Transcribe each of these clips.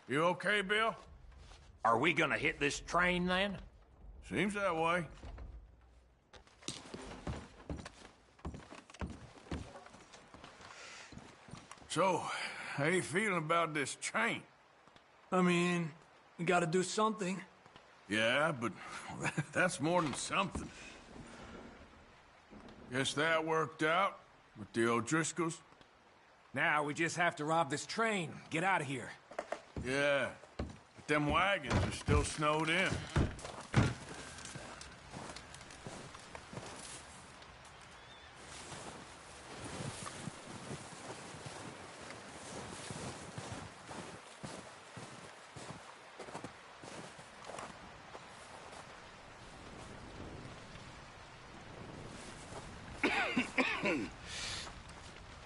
You okay, Bill? Are we gonna hit this train then? Seems that way. So, how you feeling about this train? I mean, you gotta do something. Yeah, but that's more than something. Guess that worked out with the O'Driscolls? Now we just have to rob this train, get out of here. Yeah, but them wagons are still snowed in.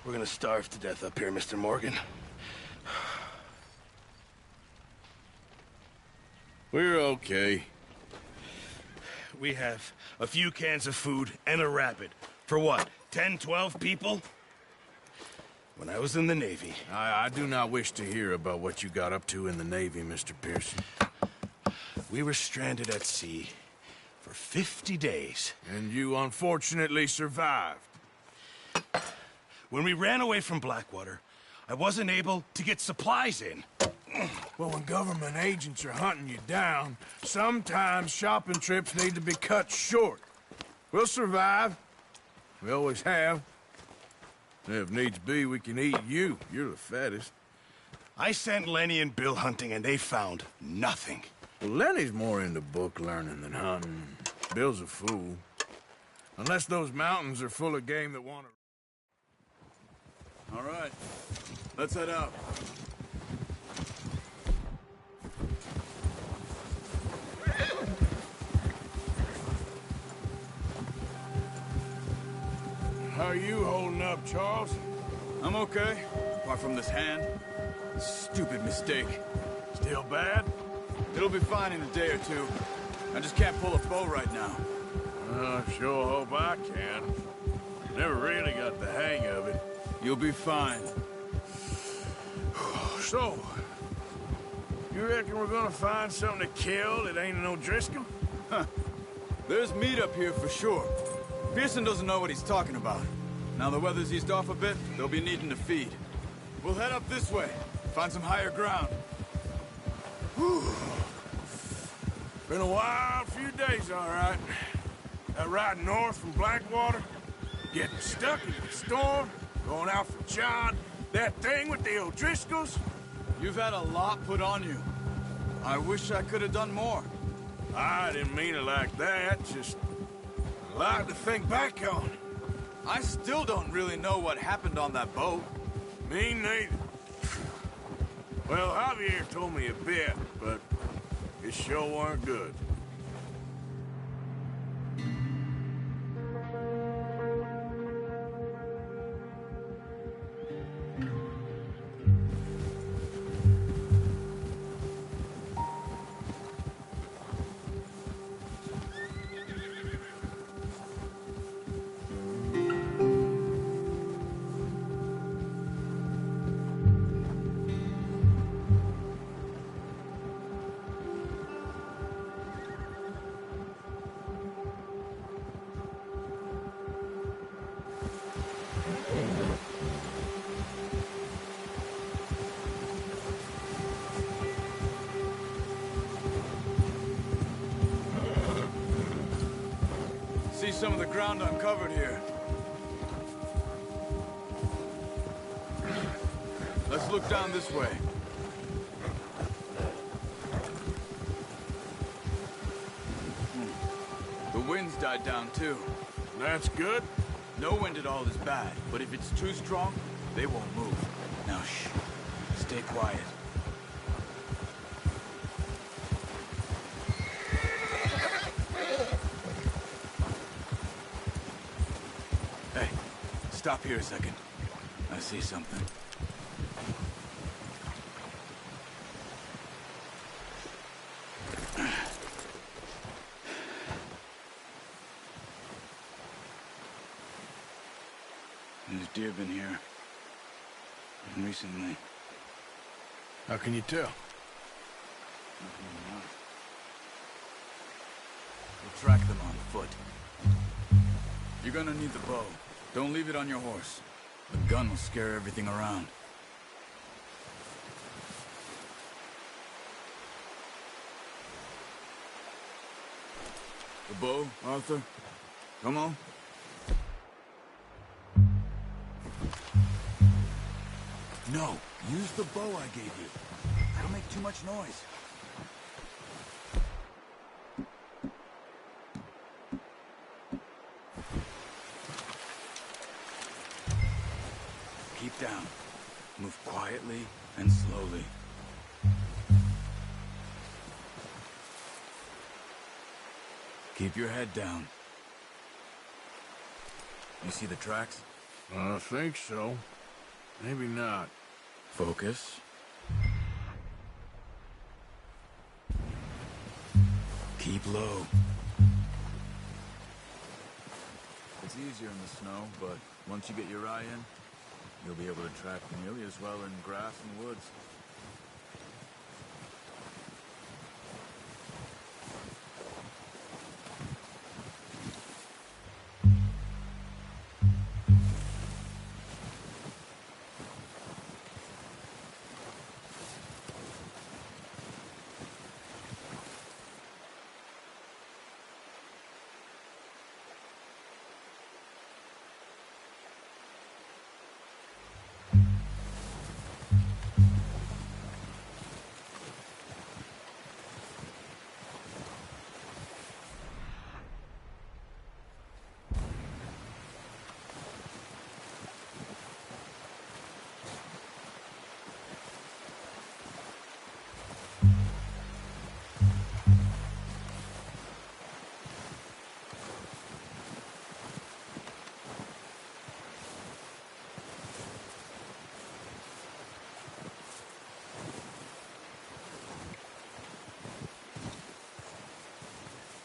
We're gonna starve to death up here, Mr. Morgan. We're okay. We have a few cans of food and a rabbit. For what, 10, 12 people? When I was in the Navy... I do not wish to hear about what you got up to in the Navy, Mr. Pearson. We were stranded at sea for 50 days. And you unfortunately survived. When we ran away from Blackwater, I wasn't able to get supplies in. Well, when government agents are hunting you down, sometimes shopping trips need to be cut short. We'll survive. We always have. If needs be, we can eat you. You're the fattest. I sent Lenny and Bill hunting, and they found nothing. Well, Lenny's more into book learning than hunting. Bill's a fool. Unless those mountains are full of game that want to... All right, let's head out. How are you holding up, Charles? I'm okay, apart from this hand. Stupid mistake. Still bad? It'll be fine in a day or two. I just can't pull a bow right now. I sure hope I can. Never really got the hang of it. You'll be fine. So, you reckon we're gonna find something to kill that ain't an O'Driscoll? Huh. There's meat up here for sure. Pearson doesn't know what he's talking about. Now the weather's eased off a bit, they'll be needing to feed. We'll head up this way, find some higher ground. Whew. Been a wild few days, all right. That ride north from Blackwater, getting stuck in the storm, going out for John, that thing with the O'Driscolls. You've had a lot put on you. I wish I could have done more. I didn't mean it like that, just a lot to think back on. I still don't really know what happened on that boat. Me neither. Well, Javier told me a bit, but it sure weren't good. See some of the ground uncovered here. Let's look down this way. The wind's died down too. That's good. No wind at all is bad, but if it's too strong, they won't move. Now shh, stay quiet. Hey, stop here a second. I see something. There's deer been here. Recently. How can you tell? We'll track them on foot. You're gonna need the bow. Don't leave it on your horse. The gun will scare everything around. The bow, Arthur? Come on. No, use the bow I gave you. That'll make too much noise. Keep down. Move quietly and slowly. Keep your head down. You see the tracks? I think so. Maybe not. Focus. Keep low. It's easier in the snow, but once you get your eye in, you'll be able to track nearly as well in grass and woods.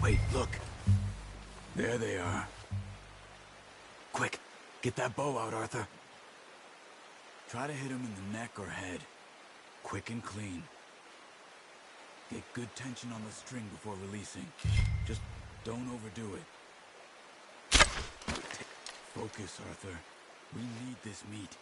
Wait, look. There they are. Quick, get that bow out, Arthur. Try to hit him in the neck or head. Quick and clean. Get good tension on the string before releasing. Just don't overdo it. Focus, Arthur. We need this meat.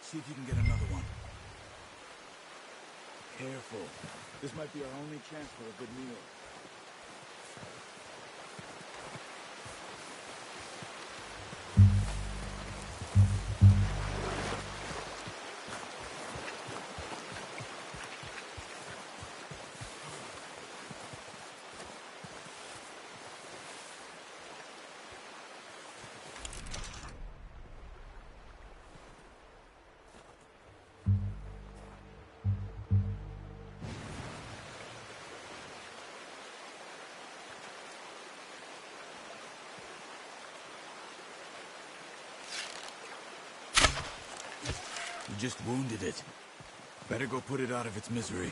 See if you can get another one. Careful. This might be our only chance for a good meal. You just wounded it. Better go put it out of its misery.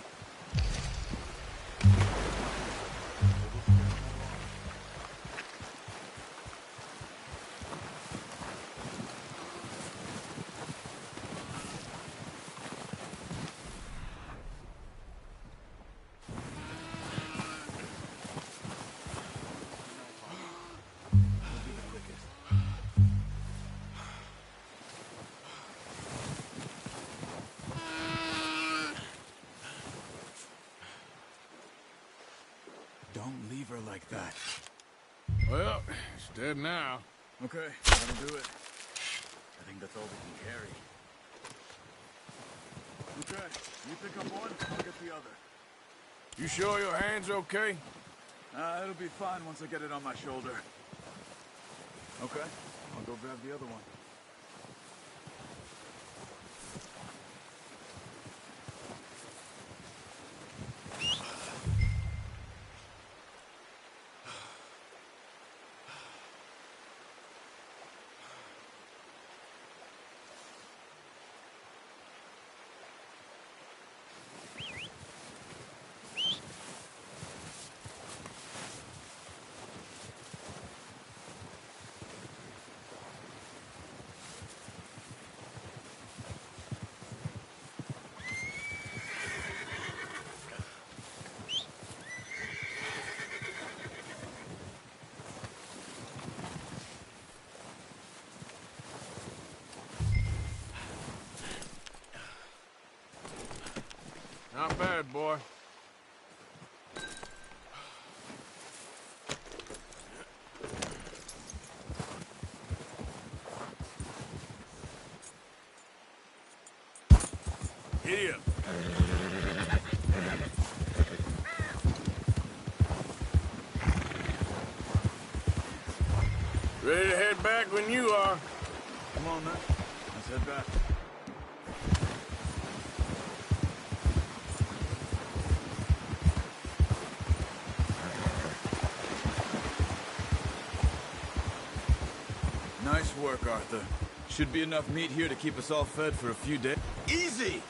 like that. Well, it's dead now. Okay, that'll do it. I think that's all we can carry. Okay, you pick up one, I'll get the other. You sure your hand's okay? It'll be fine once I get it on my shoulder. Okay, I'll go grab the other one. Not bad, boy. Giddy up. Ready to head back when you are. Come on, then. Let's head back. Nice work, Arthur. Should be enough meat here to keep us all fed for a few days. Easy!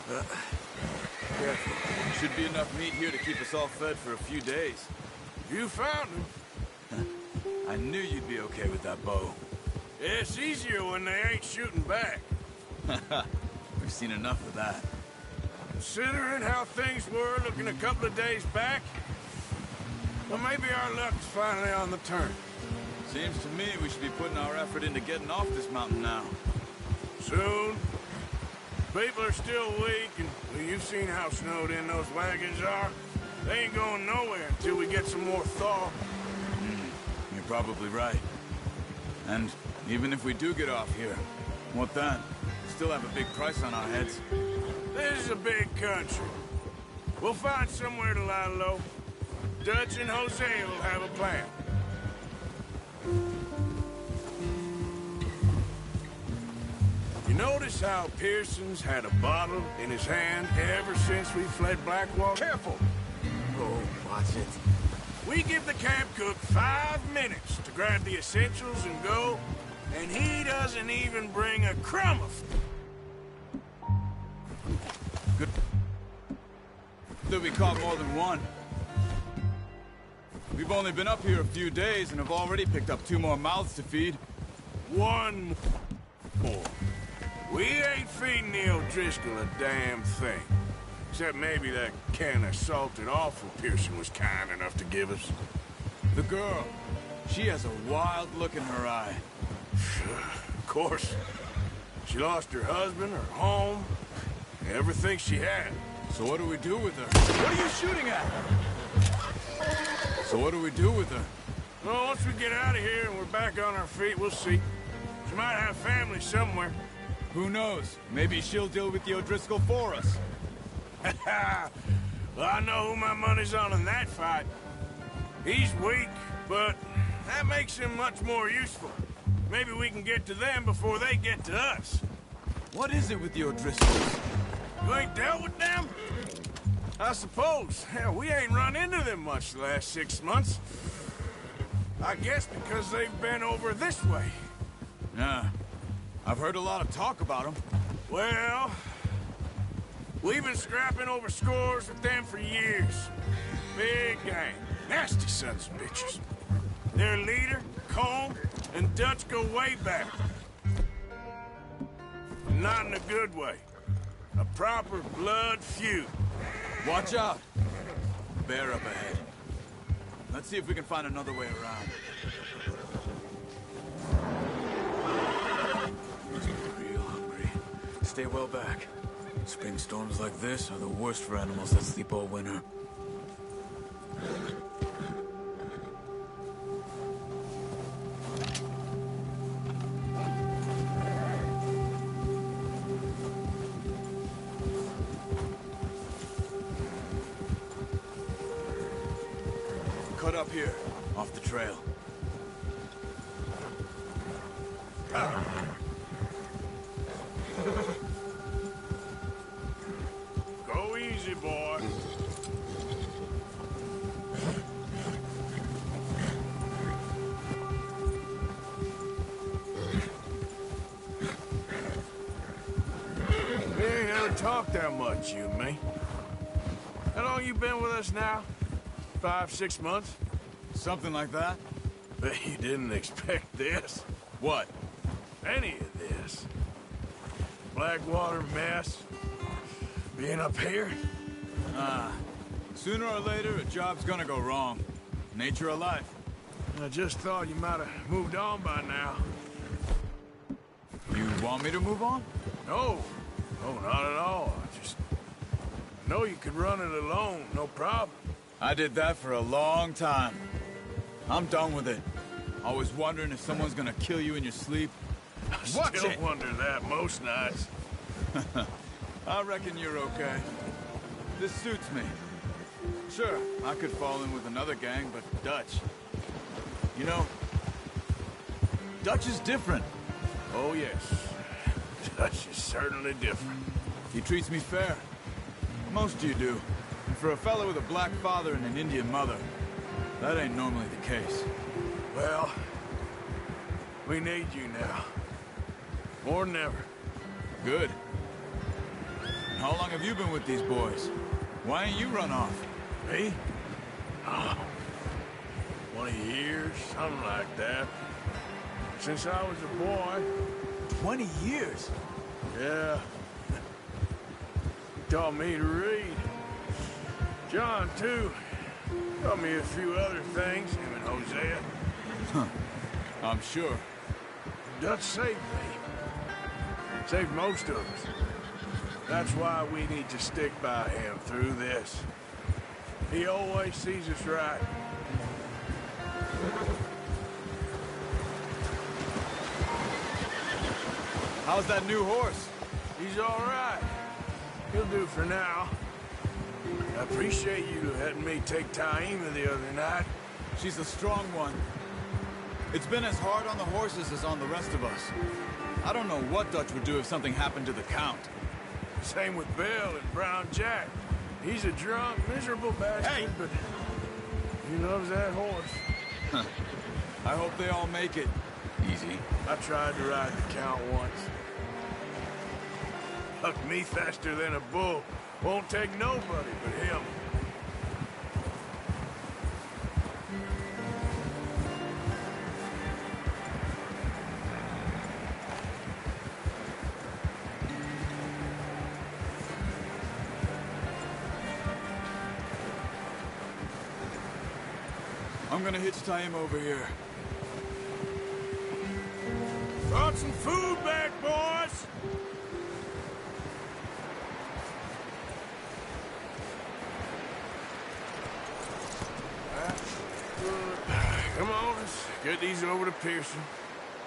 Careful. Should be enough meat here to keep us all fed for a few days. You found him. I knew you'd be okay with that bow. It's easier when they ain't shooting back. We've seen enough of that. Considering how things were looking a couple of days back, well, maybe our luck's finally on the turn. Seems to me we should be putting our effort into getting off this mountain now. Soon. People are still weak, and well, you've seen how snowed in those wagons are. They ain't going nowhere until we get some more thaw. You're probably right. And even if we do get off here, what then? We still have a big price on our heads. This is a big country. We'll find somewhere to lie low. Dutch and Jose will have a plan. You notice how Pearson's had a bottle in his hand ever since we fled Blackwater? Careful! Oh, watch it. We give the camp cook 5 minutes to grab the essentials and go, and he doesn't even bring a crumb of... Good that we caught more than one. We've only been up here a few days and have already picked up 2 more mouths to feed. One more. We ain't feeding the O'Driscoll a damn thing. Except maybe that can of salted offal Pearson was kind enough to give us. The girl. She has a wild look in her eye. Of course. She lost her husband, her home, everything she had. So what do we do with her? What are you shooting at? So what do we do with her? Well, once we get out of here and we're back on our feet, we'll see. She might have family somewhere. Who knows? Maybe she'll deal with the O'Driscoll for us. Well, I know who my money's on in that fight. He's weak, but that makes him much more useful. Maybe we can get to them before they get to us. What is it with the O'Driscolls? You ain't dealt with them? I suppose. Hell, we ain't run into them much the last 6 months. I guess because they've been over this way. Yeah. I've heard a lot of talk about them. Well, we've been scrapping over scores with them for years. Big gang. Nasty sons of bitches. Their leader, Colm, and Dutch go way back. Not in a good way. A proper blood feud. Watch out! Bear up ahead. Let's see if we can find another way around. Real hungry. Stay well back. Spring storms like this are the worst for animals that sleep all winter. cut up here, off the trail. Go easy, boy. We ain't ever talked that much, you and me. How long you been with us now? 5, 6 months? Something like that? Bet you didn't expect this. What? Any of this. Blackwater mess. Being up here? Sooner or later, a job's gonna go wrong. Nature of life. I just thought you might have moved on by now. You want me to move on? No. No, not at all. I know you could run it alone, no problem. I did that for a long time. I'm done with it. Always wondering if someone's gonna kill you in your sleep. I still wonder that most nights. I reckon you're okay. This suits me. Sure, I could fall in with another gang, but Dutch... You know, Dutch is different. Oh, yes. Dutch is certainly different. He treats me fair. Most of you do. And for a fellow with a black father and an Indian mother, that ain't normally the case. Well, we need you now. More than ever. Good. And how long have you been with these boys? Why ain't you run off? Me? Oh, 20 years, something like that. Since I was a boy. 20 years? Yeah. He taught me to read. John, too. Taught me a few other things, him and Hosea. I'm sure. Dutch saved me. Saved most of us. That's why we need to stick by him through this. He always sees us right. How's that new horse? He's all right. He'll do for now. I appreciate you letting me take Taima the other night. She's a strong one. It's been as hard on the horses as on the rest of us. I don't know what Dutch would do if something happened to the Count. Same with Bill and Brown Jack. He's a drunk, miserable bastard, but he loves that horse. I hope they all make it. Easy. I tried to ride the Count once. Hucked me faster than a bull. Won't take nobody but him. I'm gonna hitch Taima over here. Brought some food back, boys! Come on, let's get these over to Pearson.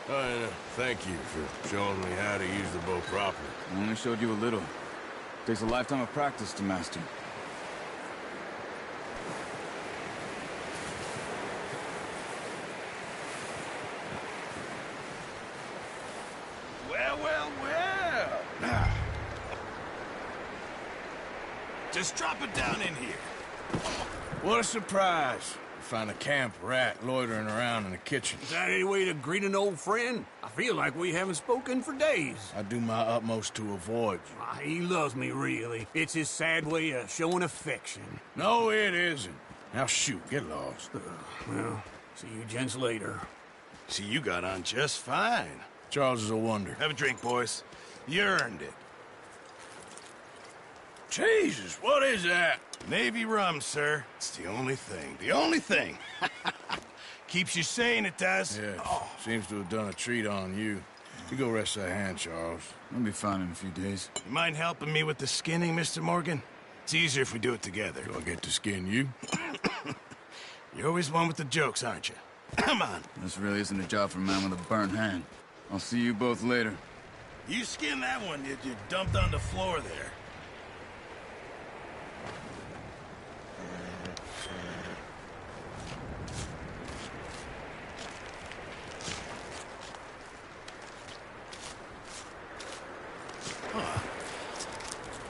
Oh, and thank you for showing me how to use the bow properly. I only showed you a little. Takes a lifetime of practice to master. Well, well, well. Just drop it down in here. What a surprise. Find a camp rat loitering around in the kitchen. Is that any way to greet an old friend? I feel like we haven't spoken for days. I do my utmost to avoid you. He loves me, really. It's his sad way of showing affection. No, it isn't. Now shoot, get lost. Well, see you gents later. See, you got on just fine. Charles is a wonder. Have a drink, boys. You earned it. Jesus, what is that? Navy rum, sir. It's the only thing. The only thing. Keeps you sane, it does. Yeah, seems to have done a treat on you. You go rest that hand, Charles. I'll be fine in a few days. You mind helping me with the skinning, Mr. Morgan? It's easier if we do it together. Do I get to skin you? You're always one with the jokes, aren't you? Come on. This really isn't a job for a man with a burnt hand. I'll see you both later. You skinned that one you dumped on the floor there.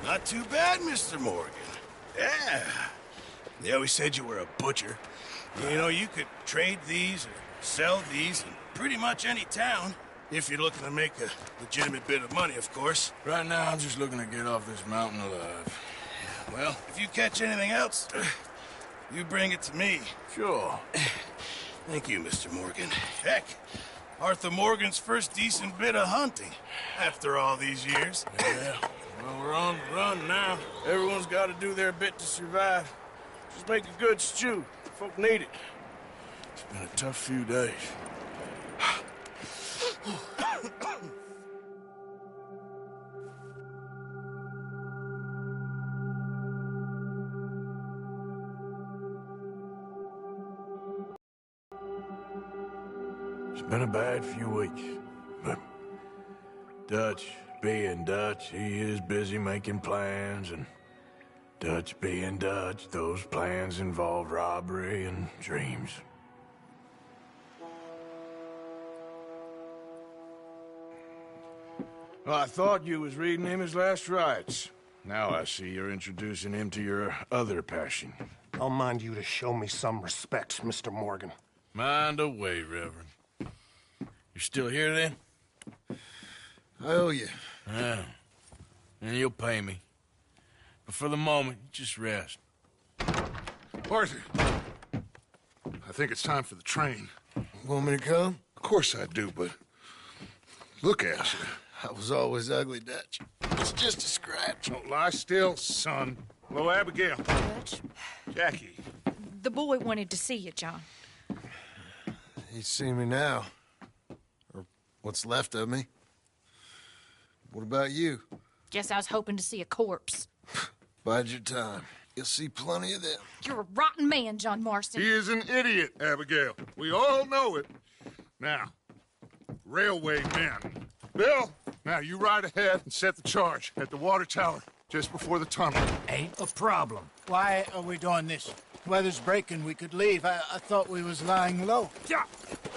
Not too bad, Mr. Morgan. Yeah. They always said you were a butcher. You know, you could trade these or sell these in pretty much any town. If you're looking to make a legitimate bit of money, of course. Right now, I'm just looking to get off this mountain alive. Well, if you catch anything else, you bring it to me. Sure. Thank you, Mr. Morgan. Heck, Arthur Morgan's first decent bit of hunting after all these years. Yeah. Well, we're on the run now. Everyone's got to do their bit to survive. Just make a good stew. Folk need it. It's been a tough few days. It's been a bad few weeks, but Dutch being Dutch, he is busy making plans, and Dutch being Dutch, those plans involve robbery and dreams. Well, I thought you was reading him his last rites. Now I see you're introducing him to your other passion. I'll mind you to show me some respect, Mr. Morgan. Mind away, Reverend. You're still here, then? I owe you. Yeah. And you'll pay me. But for the moment, just rest. Arthur, I think it's time for the train. Want me to come? Of course I do, but look at you. I was always ugly, Dutch. It's just a scratch. Don't lie still, son. Hello, Abigail. Dutch, Jackie. the boy wanted to see you, John. He's seen me now. Or what's left of me. What about you? Guess I was hoping to see a corpse. Bide your time. You'll see plenty of them. You're a rotten man, John Marston. He is an idiot, Abigail. We all know it. Now, railway men. Bill, now you ride ahead and set the charge at the water tower just before the tunnel. Ain't a problem. Why are we doing this? Weather's breaking. We could leave. I thought we was lying low. Yeah,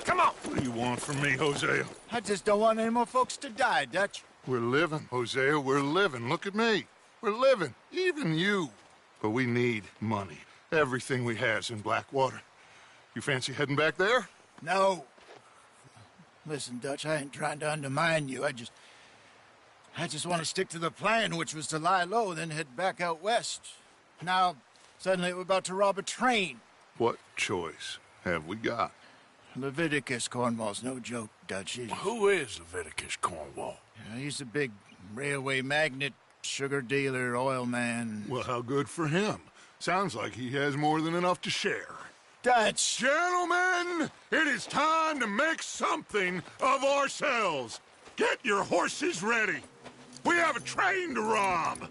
come on. What do you want from me, Hosea? I just don't want any more folks to die, Dutch. We're living, Hosea. We're living. Look at me. We're living. Even you. But we need money. Everything we has in Blackwater. You fancy heading back there? No. Listen, Dutch, I ain't trying to undermine you. I just want to stick to the plan, which was to lie low, then head back out west. Now, suddenly we're about to rob a train. What choice have we got? Leviticus Cornwall's no joke, Dutch. Who is Leviticus Cornwall? He's a big railway magnate, sugar dealer, oil man. Well, how good for him. Sounds like he has more than enough to share. Dutch! Gentlemen, it is time to make something of ourselves. Get your horses ready. We have a train to rob.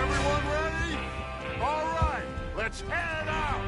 Everyone ready? All right, let's head out.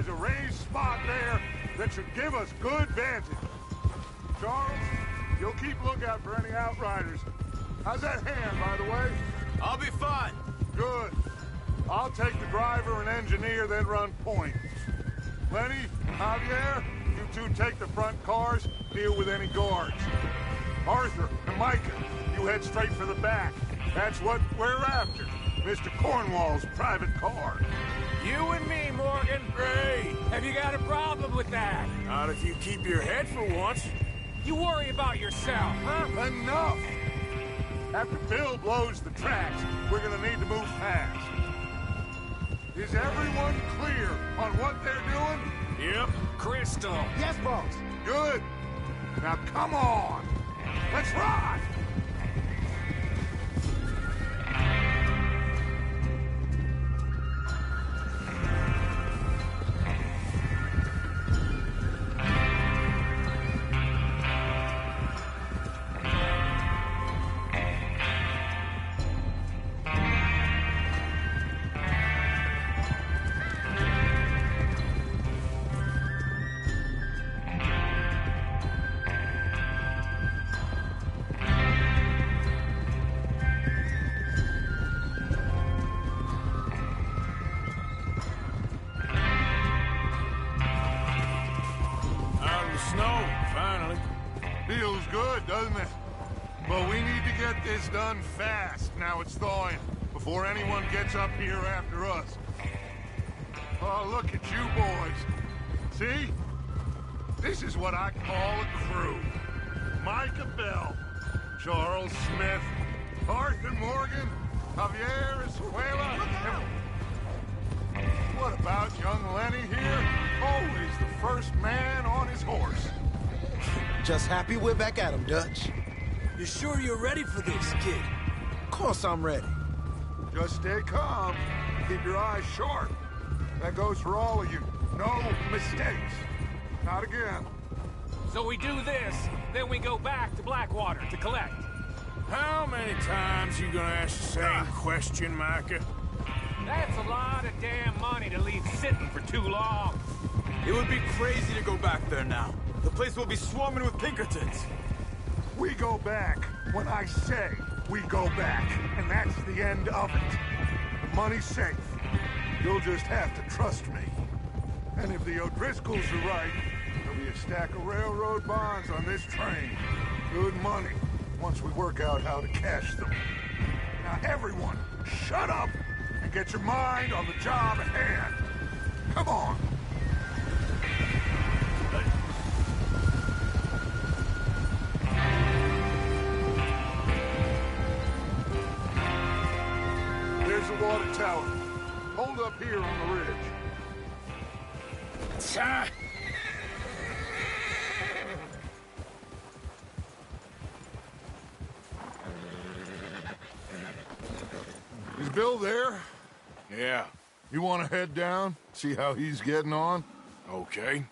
there's a raised spot there that should give us good vantage. Charles, you'll keep lookout for any outriders. How's that hand, by the way? I'll be fine. Good. I'll take the driver and engineer, then run point. Lenny, Javier, you two take the front cars, deal with any guards. Arthur and Micah, you head straight for the back. That's what we're after. Mr. Cornwall's private car. You and me, Morgan. Great. Have you got a problem with that? Not if you keep your head for once. You worry about yourself, huh? Enough! After Bill blows the tracks, we're gonna need to move fast. Is everyone clear on what they're doing? Yep. Crystal. Yes, boss. Good. Now come on. Let's ride! Snow, finally. Feels good, doesn't it? But we need to get this done fast. Now it's thawing, before anyone gets up here after us. Oh, look at you boys. See? This is what I call a crew. Micah Bell, Charles Smith, Arthur Morgan, Javier Escuela, and what about young Lenny here? Always the first man on his horse. Just happy we're back at 'em, Dutch. You sure you're ready for this, kid? Of course I'm ready. Just stay calm. Keep your eyes sharp. That goes for all of you. No mistakes. Not again. So we do this, then we go back to Blackwater to collect. How many times you gonna ask the same question, Micah? That's a lot of damn money to leave sitting for too long. It would be crazy to go back there now. The place will be swarming with Pinkertons. We go back when I say we go back, and that's the end of it. The money's safe. You'll just have to trust me. And if the O'Driscolls are right, there'll be a stack of railroad bonds on this train. Good money, once we work out how to cash them. Now everyone, shut up and get your mind on the job at hand. Come on. There's the water tower. Hold up here on the ridge. Is Bill there? Yeah. You want to head down, see how he's getting on? Okay.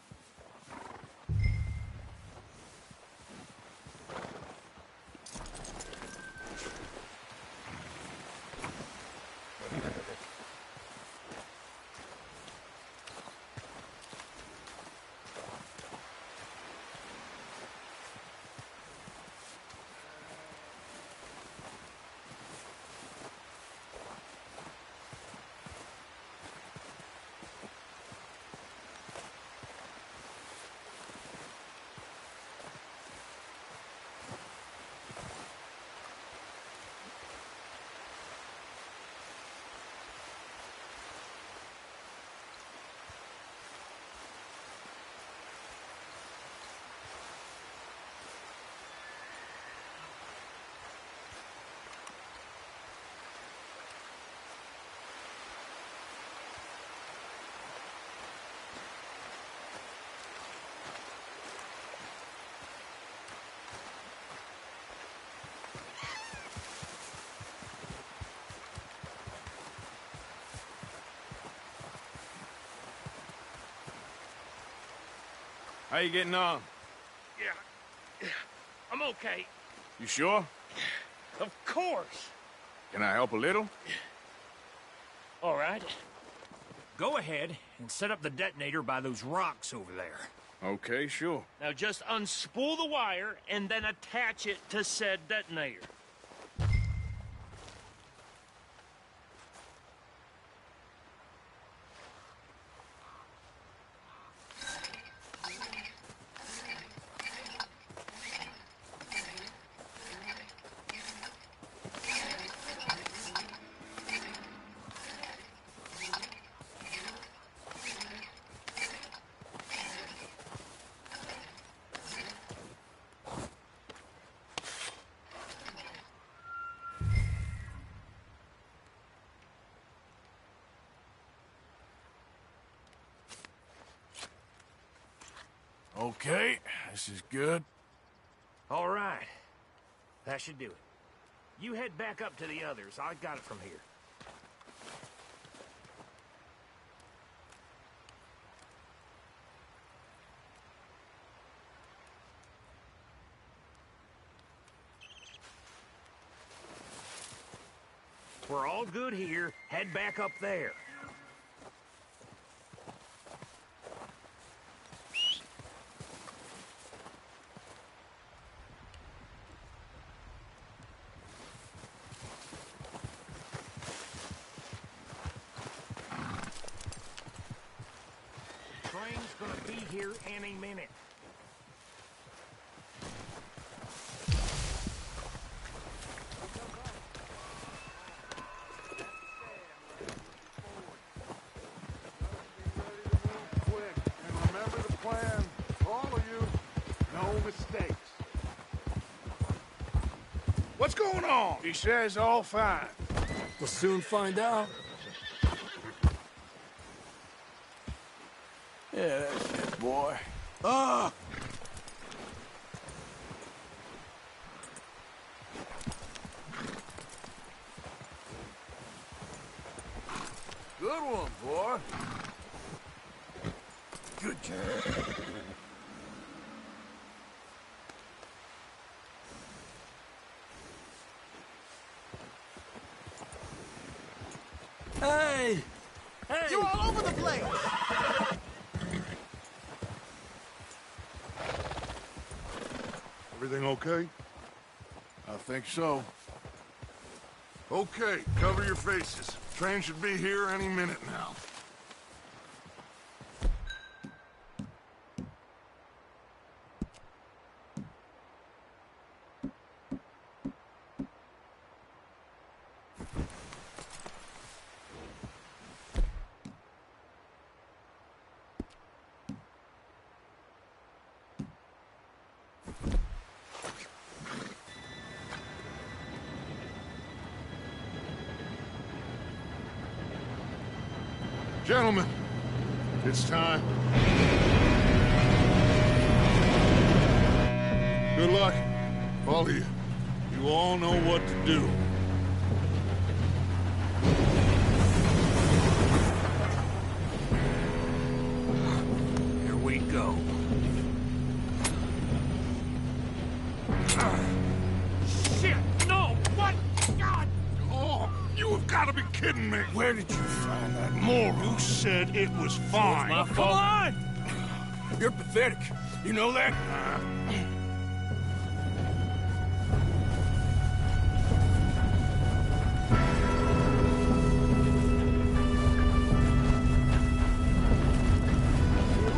How you getting on? Yeah, I'm okay. You sure? Of course. Can I help a little? All right. Go ahead and set up the detonator by those rocks over there. Okay, sure. Now just unspool the wire and then attach it to said detonator. Okay, this is good. All right. That should do it. You head back up to the others. I got it from here. We're all good here. Head back up there. Train's gonna be here any minute. And remember the plan, all of you, no mistakes. What's going on? He says all fine. We'll soon find out. Yeah, that's it, boy. Ah! Good one, boy. Good job. Hey! Hey! You're all over the place! Everything okay? I think so. Okay, cover your faces. Train should be here any minute now. Gentlemen, it's time. Good luck, all of you. You all know what to do. Here we go. Shit! No! What? God! Oh, you have got to be kidding me. Where did you find that moron? You said it was fine. My fault. Come on! You're pathetic. You know that?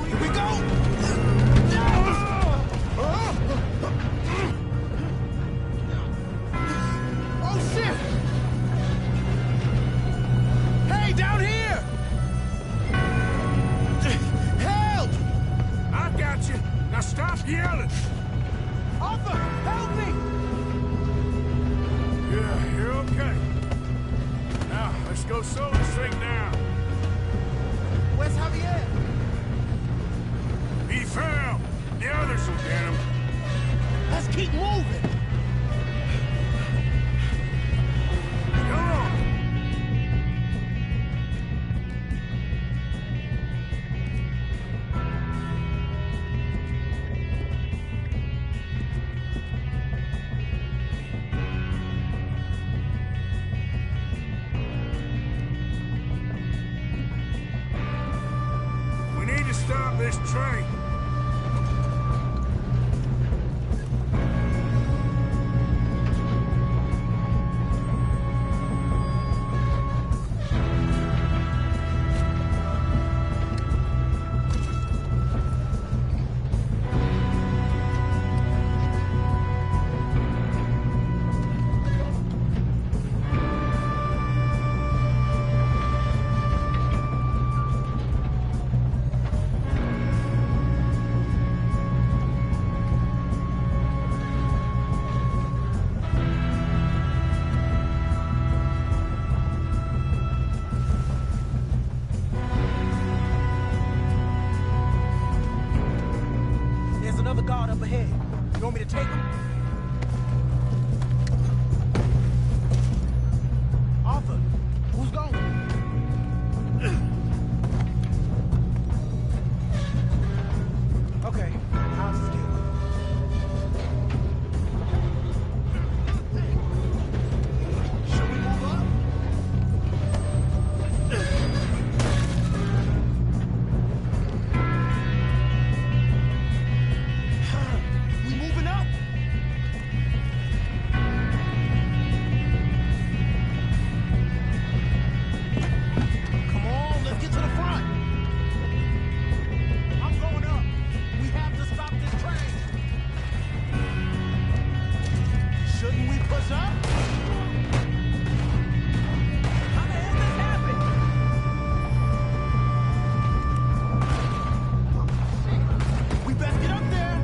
Here we go! Oh, shit! Hey, down here! Help! I got you. Now stop yelling. Arthur, help me! Yeah, you're okay. Now, let's go slow this thing down. Where's Javier? He fell. The others will get him. Let's keep moving! Come on. this train. There's another guard up ahead. You want me to take him? Arthur, who's going? Okay, I'll just get him. Should we move up? We moving up? Come on, let's get to the front. I'm going up. We have to stop this train. Shouldn't we push up? How the hell this happened? We best get up there.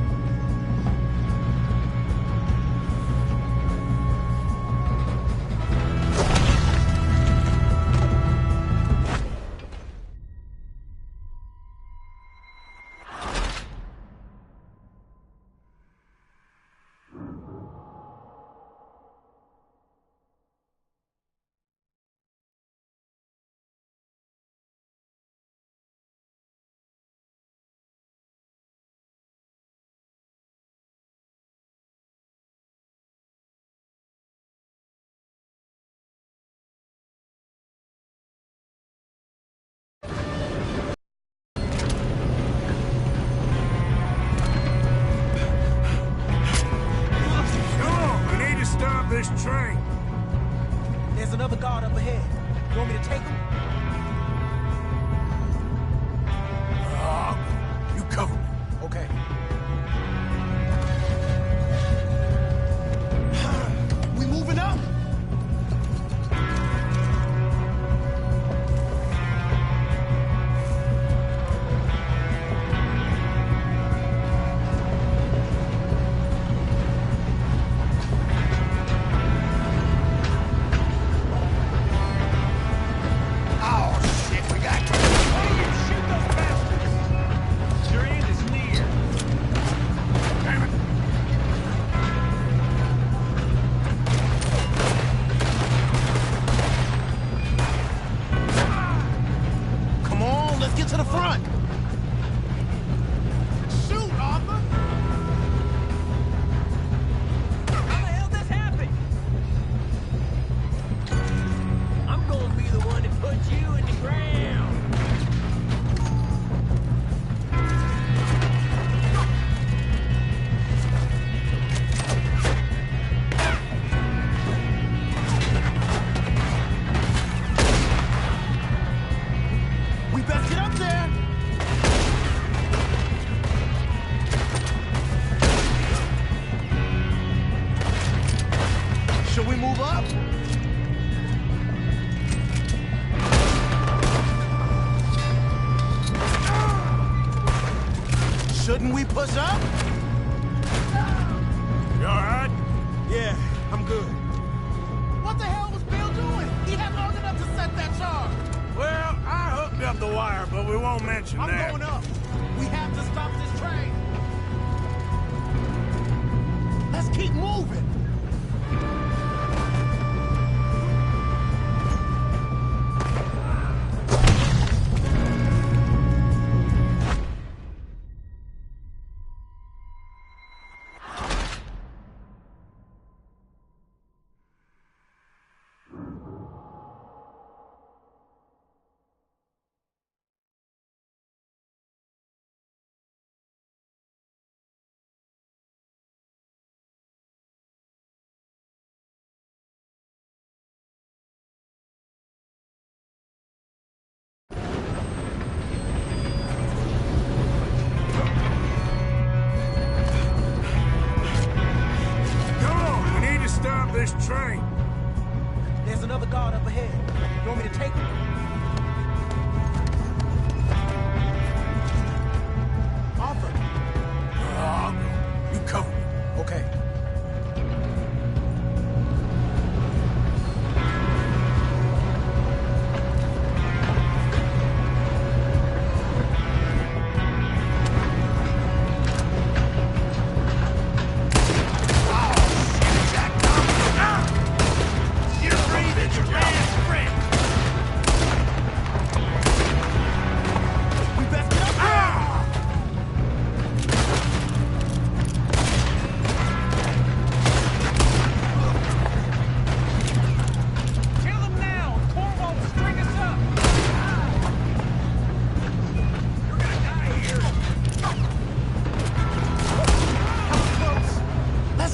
Come on, we need to stop this train. There's another guard up ahead. You want me to take him? You cover me. Okay. We moving up? Oh, shit, we got... Shoot those bastards! Your end is near. Damn it. Come on, let's get to the front. Shoot, Arthur. How the hell this happened? I'm gonna be the one to put you in the ground. We best get up there. Should we move up? Shouldn't we push up? You all right? Yeah, I'm good. What the hell was Bill doing? He had long enough to set that charge. Well, I hooked up the wire, but we won't mention I'm that. going up. We have to stop this train. Let's keep moving. this train. There's another guard up ahead. You want me to take him? Arthur. I'll go. You cover me. Okay.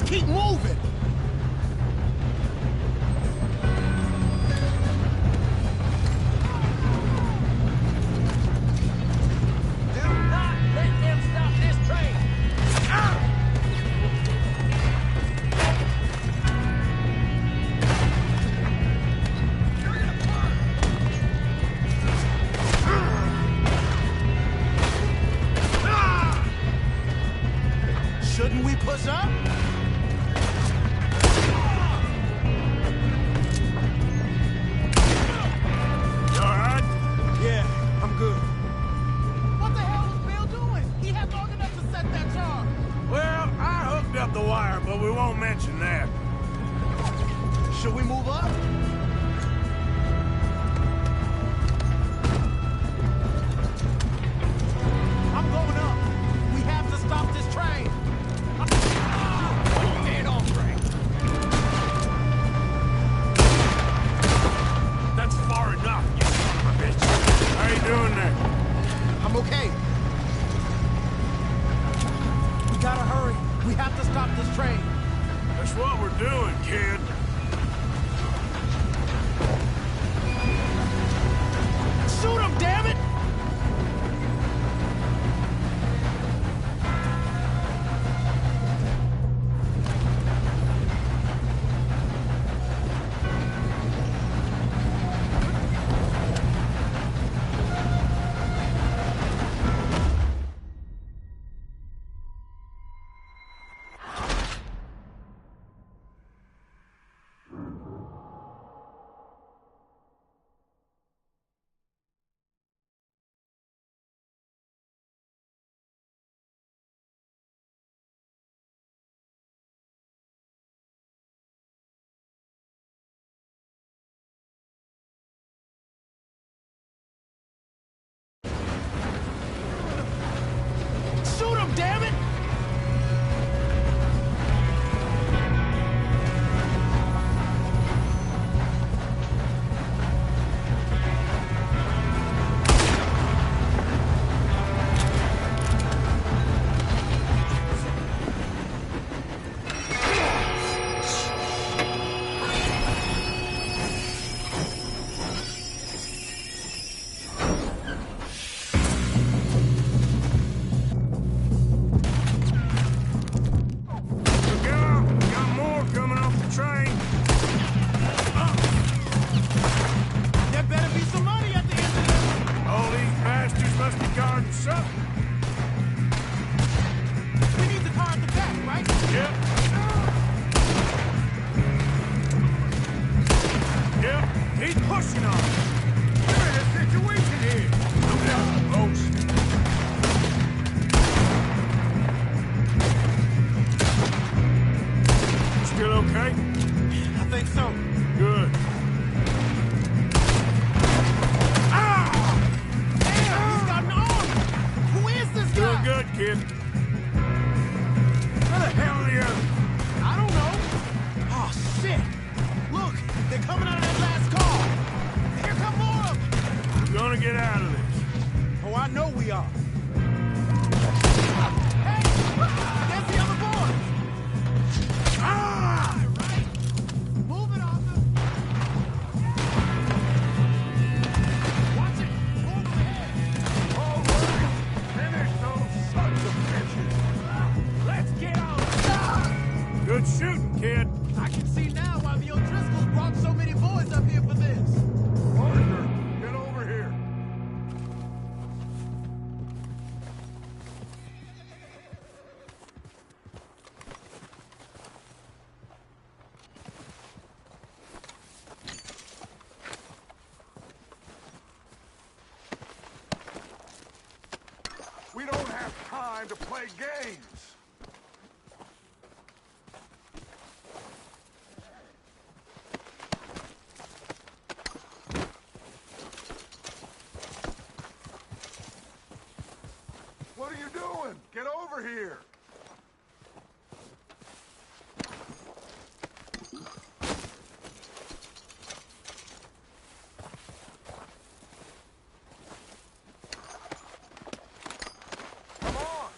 Keep moving! Do not let them stop this train! Shouldn't we push up? The wire, but we won't mention that. Should we move up? I'm going up. We have to stop this train. Dead on train. That's far enough, you son of a bitch. How you doing there? I'm okay. We gotta hurry. We have to stop this train. That's what we're doing, kid. Shoot him, damn it! Damn it! kid. Where the hell are the others? I don't know. Oh, shit. Look, they're coming out of that last car. Here come more of them. We're gonna get out of this. Oh, I know we are. Hey, there's the other boy. Ah! Right. Move it, Arthur. Watch it. Move ahead. All right. Finish those sons of bitches. Let's get out. Good shooting, kid. I can see now why time to play games. What are you doing? Get over here! Come on!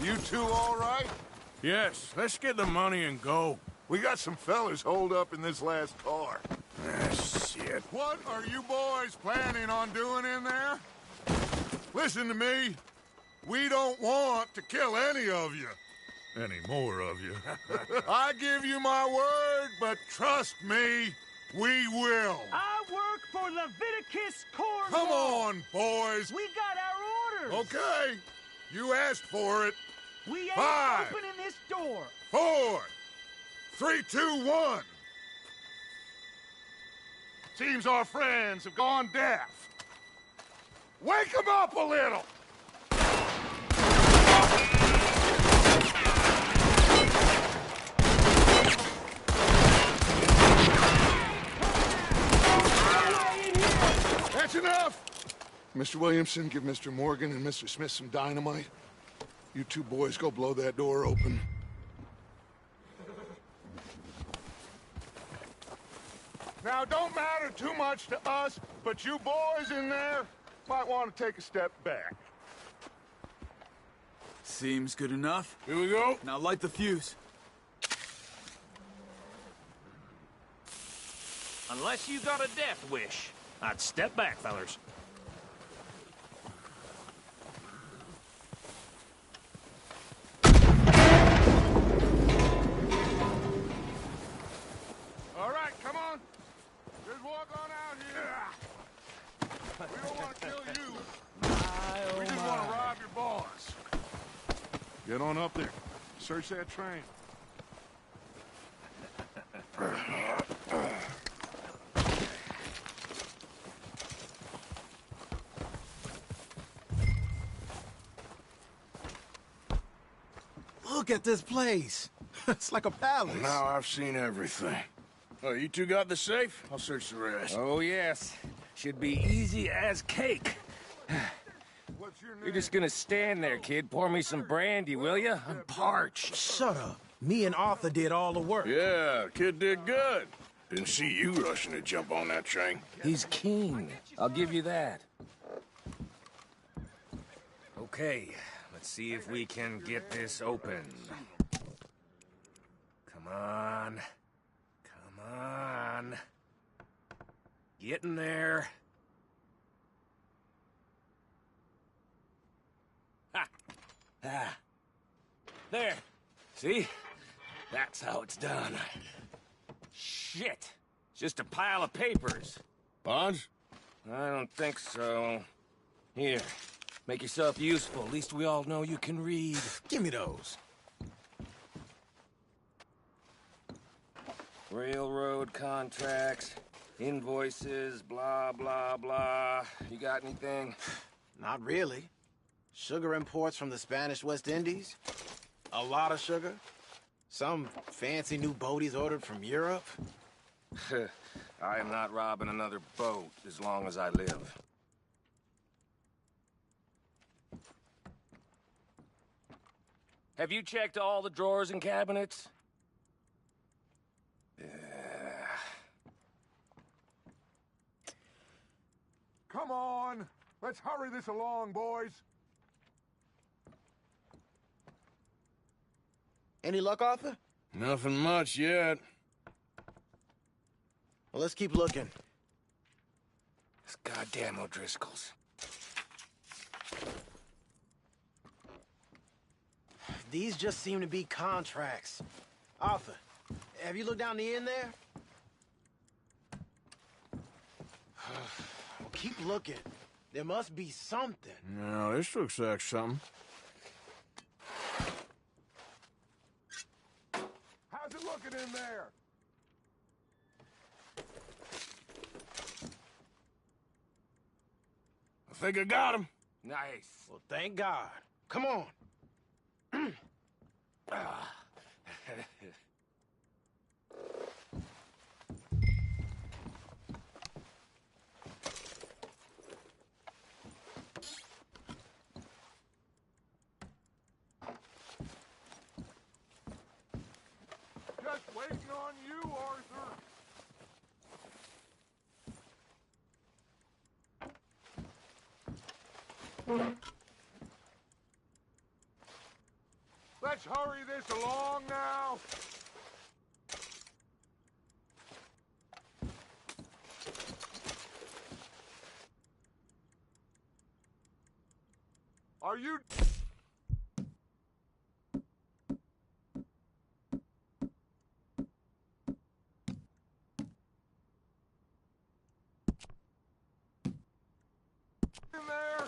You two all right? Yes, let's get the money and go. We got some fellas holed up in this last car. Ah, shit. What are you boys planning on doing in there? Listen to me. We don't want to kill any of you. Any more of you. I give you my word, but trust me, we will. I work for Leviticus Cornwall. Come on, boys. We got our orders. Okay. You asked for it. We ain't 5, opening this door. 4, 3, 2, 1. Seems our friends have gone deaf. Wake them up a little. That's enough. Mr. Williamson, give Mr. Morgan and Mr. Smith some dynamite. You two boys go blow that door open. Now, don't matter too much to us, but you boys in there might want to take a step back. Seems good enough. Here we go. Now light the fuse. Unless you got a death wish, I'd step back, fellers. All right, come on. Just walk on out here. We don't want to kill you. We just want to rob your boss. Get on up there. Search that train. Look at this place. It's like a palace. Now I've seen everything. Oh, you two got the safe? I'll search the rest. Oh, yes. Should be easy as cake. What's your name? You're just gonna stand there, kid. Pour me some brandy, will you? I'm parched. Shut up. Me and Arthur did all the work. Yeah, kid did good. Didn't see you rushing to jump on that train. He's keen. I'll give you that. Okay, let's see if we can get this open. Come on. Come on. Get in there. Ha! Ah. There. See? That's how it's done. Shit. It's just a pile of papers. Bonds? I don't think so. Here. Make yourself useful. At least we all know you can read. Give me those. Railroad contracts, invoices, blah, blah, blah. You got anything? Not really. Sugar imports from the Spanish West Indies? A lot of sugar? Some fancy new boat he's ordered from Europe? I am not robbing another boat as long as I live. Have you checked all the drawers and cabinets? Come on! Let's hurry this along, boys! Any luck, Arthur? Nothing much yet. Well, let's keep looking. This goddamn O'Driscolls. These just seem to be contracts. Arthur, have you looked down the end there? Well, keep looking. There must be something. No, this looks like something. How's it looking in there? I think I got him. Nice. Well, thank God. Come on. Just waiting on you, Arthur. Let's hurry this along now. Are you... in there?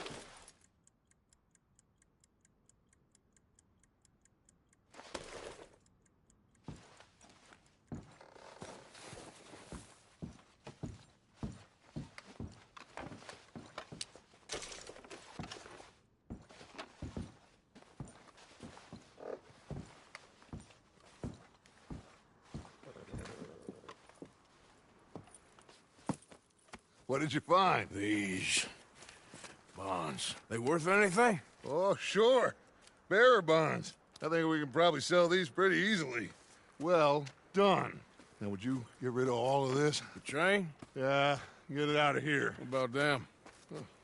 What did you find? These bonds. They worth anything? Oh, sure. Bearer bonds. I think we can probably sell these pretty easily. Well done. Now, would you get rid of all of this? The train? Yeah, get it out of here. What about them?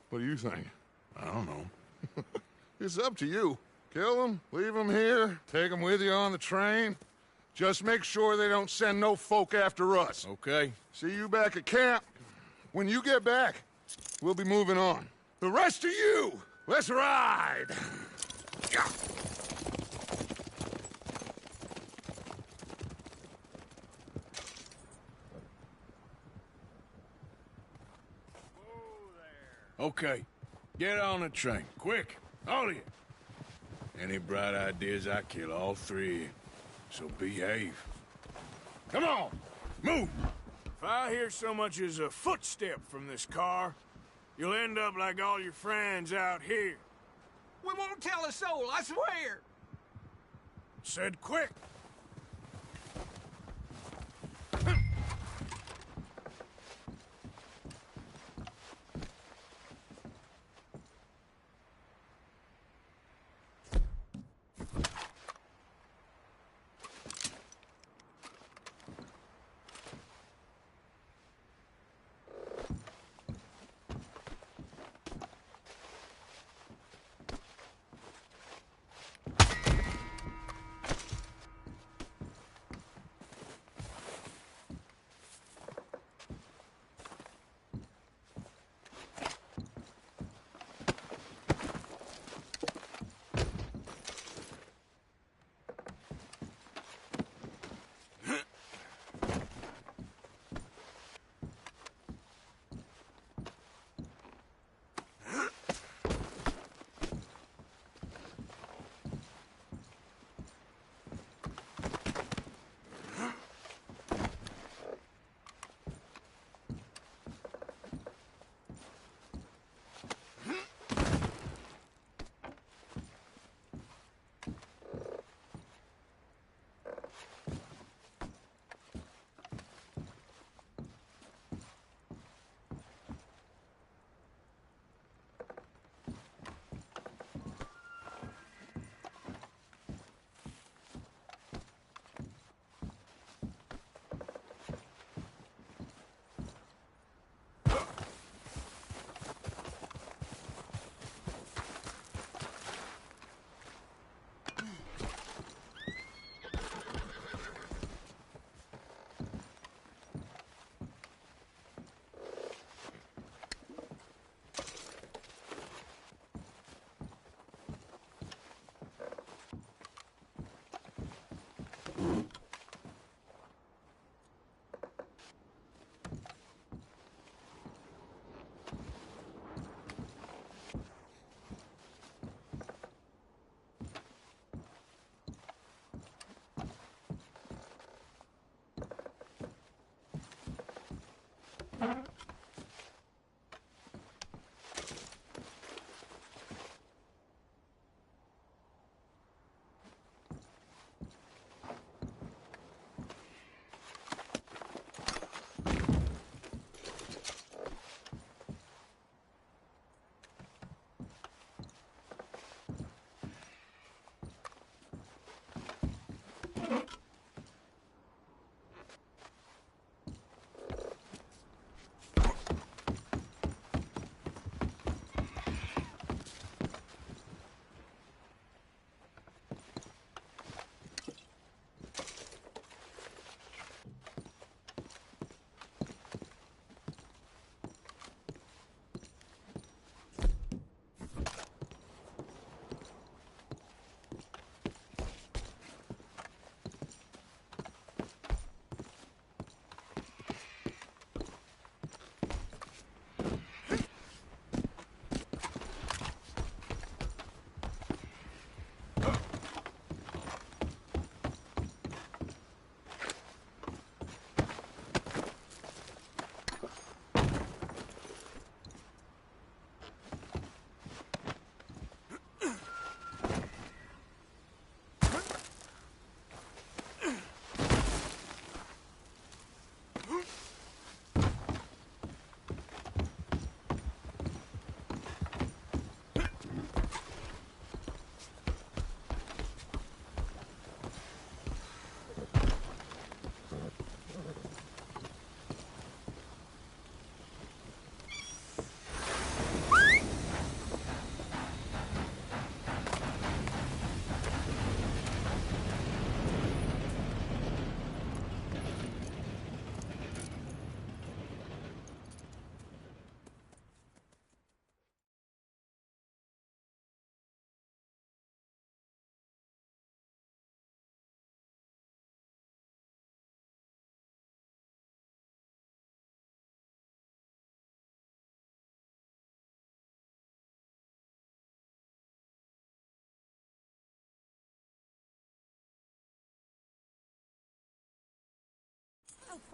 What do you think? I don't know. It's up to you. Kill them, leave them here, take them with you on the train. Just make sure they don't send no folk after us. Okay. See you back at camp. When you get back, we'll be moving on. The rest of you, let's ride! Yeah. Okay. Get on the train. Quick. All of you. Any bright ideas, I kill all three of you. So behave. Come on! Move! If I hear so much as a footstep from this car, you'll end up like all your friends out here. We won't tell a soul, I swear. Said quick.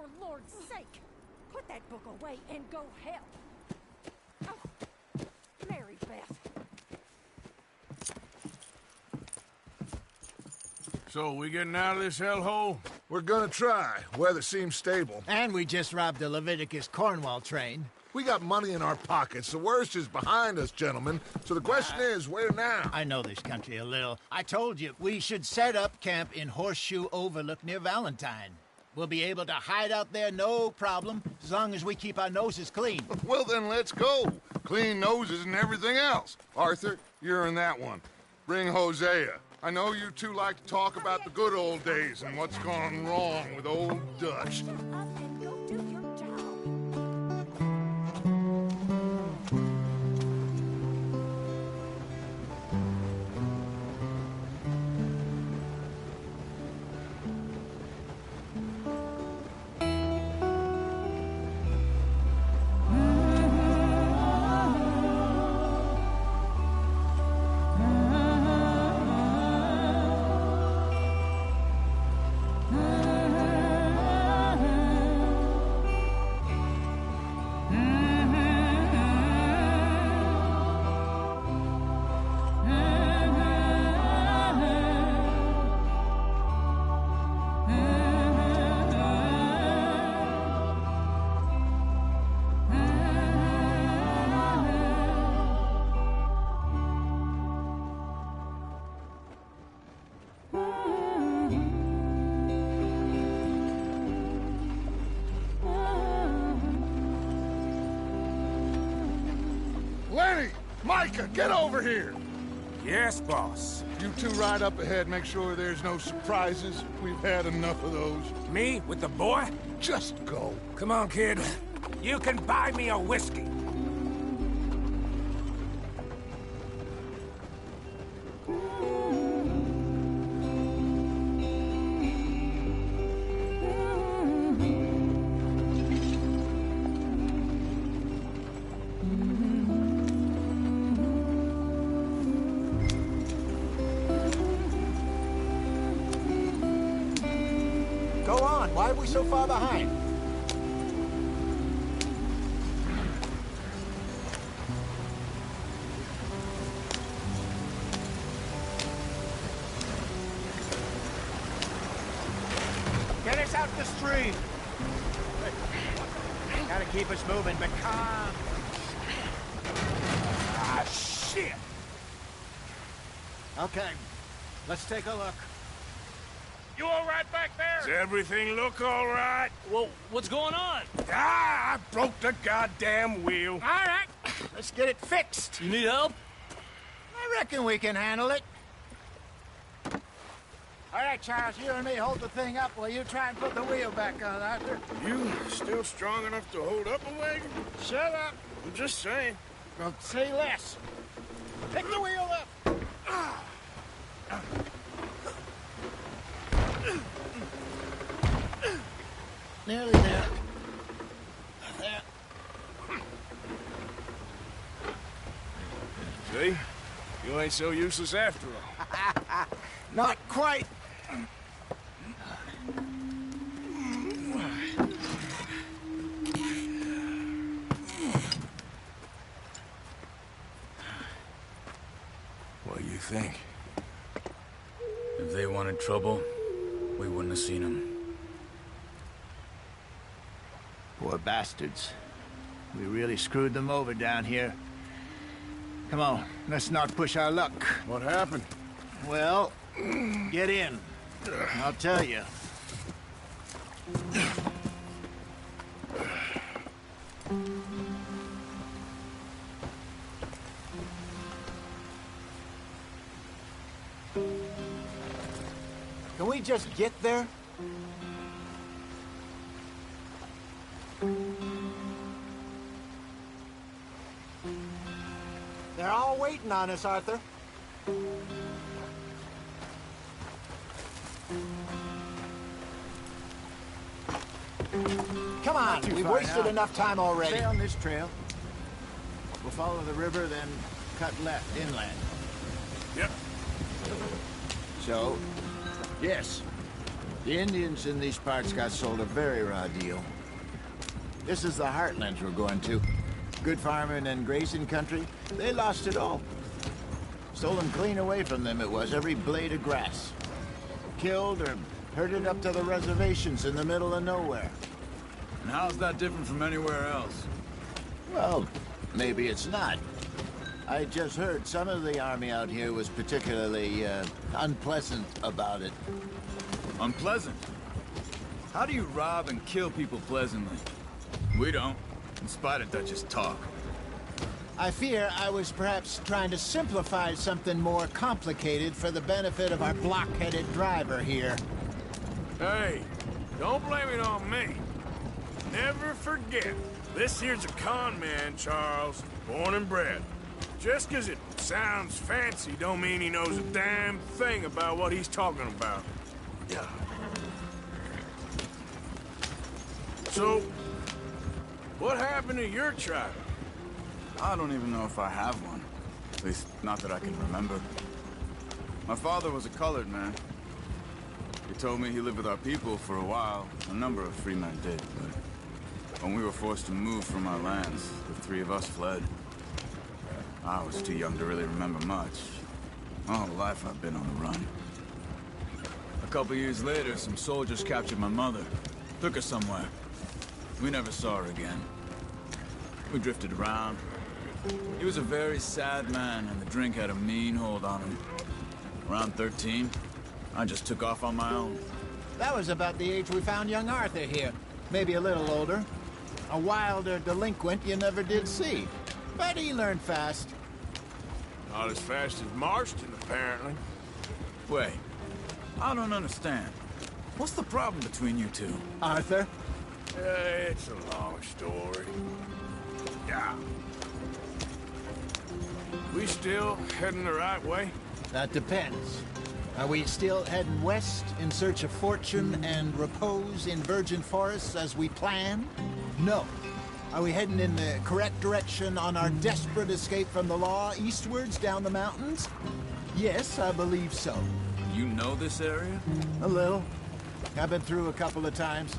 for Lord's sake! Put that book away and go help! Oh, Mary Beth. So, we getting out of this hellhole? We're gonna try. Weather seems stable. And we just robbed the Leviticus Cornwall train. We got money in our pockets. The worst is behind us, gentlemen. So the question is, where now? I know this country a little. I told you, we should set up camp in Horseshoe Overlook near Valentine. We'll be able to hide out there, no problem, as long as we keep our noses clean. Well, then let's go. Clean noses and everything else. Arthur, you're in that one. Bring Hosea. I know you two like to talk about the good old days and what's gone wrong with old Dutch. Micah, get over here! Yes, boss. You two ride up ahead, make sure there's no surprises. We've had enough of those. Me? With the boy? Just go. Come on, kid. You can buy me a whiskey. Why are we so far behind? Get us out the stream! Gotta keep us moving, but calm. Ah, shit! Okay, let's take a look. You all right back there? Does everything look all right? Well, what's going on? Ah, I broke the goddamn wheel. All right, let's get it fixed. You need help? I reckon we can handle it. All right, Charles, you and me hold the thing up while you try and put the wheel back on, Arthur. You still strong enough to hold up a wagon? Shut up. I'm just saying. Don't say less. Pick the wheel up. Nearly there. There. See? You ain't so useless after all. Not quite. What do you think? If they wanted trouble, we wouldn't have seen them. Poor bastards. We really screwed them over down here. Come on, let's not push our luck. What happened? Well, get in. I'll tell you. Can we just get there? They're all waiting on us, Arthur. Come on, we've wasted enough time already. Stay on this trail. We'll follow the river, then cut left inland. Yep. So, yes. The Indians in these parts got sold a very raw deal. This is the heartlands we're going to. Good farming and grazing country. They lost it all. Stolen clean away from them it was, every blade of grass. Killed or herded up to the reservations in the middle of nowhere. And how's that different from anywhere else? Well, maybe it's not. I just heard some of the army out here was particularly, unpleasant about it. Unpleasant? How do you rob and kill people pleasantly? We don't, in spite of Dutch's talk. I fear I was perhaps trying to simplify something more complicated for the benefit of our block-headed driver here. Hey, don't blame it on me. Never forget, this here's a con man, Charles, born and bred. Just 'cause it sounds fancy don't mean he knows a damn thing about what he's talking about. Yeah. So, what happened to your tribe? I don't even know if I have one. At least, not that I can remember. My father was a colored man. He told me he lived with our people for a while. A number of free men did, but when we were forced to move from our lands, the three of us fled. I was too young to really remember much. My whole life I've been on the run. A couple years later, some soldiers captured my mother. Took her somewhere. We never saw her again. We drifted around. He was a very sad man, and the drink had a mean hold on him. Around 13, I just took off on my own. That was about the age we found young Arthur here. Maybe a little older. A wilder delinquent you never did see. But he learned fast. Not as fast as Marston, apparently. Wait, I don't understand. What's the problem between you two? Arthur? It's a long story. Yeah. We still heading the right way? That depends. Are we still heading west in search of fortune and repose in virgin forests as we planned? No. Are we heading in the correct direction on our desperate escape from the law eastwards down the mountains? Yes, I believe so. You know this area? A little. I've been through a couple of times.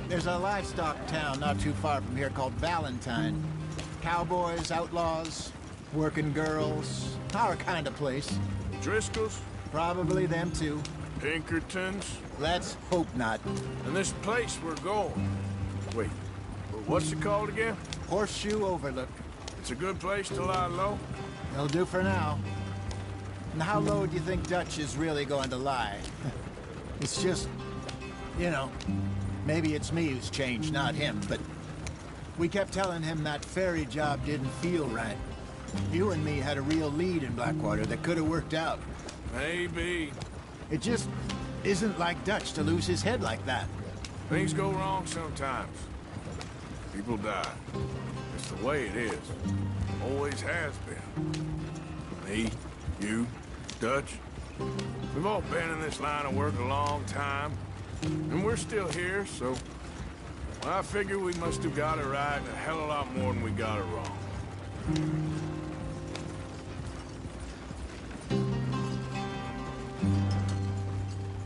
There's a livestock town not too far from here called Valentine. Cowboys, outlaws, working girls, our kind of place. Driscolls? Probably them too. Pinkertons? Let's hope not. And this place we're going. Wait, what's it called again? Horseshoe Overlook. It's a good place to lie low? It'll do for now. And how low do you think Dutch is really going to lie? It's just, you know, maybe it's me who's changed, not him, but we kept telling him that ferry job didn't feel right. You and me had a real lead in Blackwater that could have worked out. Maybe. It just isn't like Dutch to lose his head like that. Things go wrong sometimes. People die. It's the way it is. Always has been. Me, you, Dutch. We've all been in this line of work a long time. And we're still here, so... I figure we must have got it right a hell of a lot more than we got it wrong.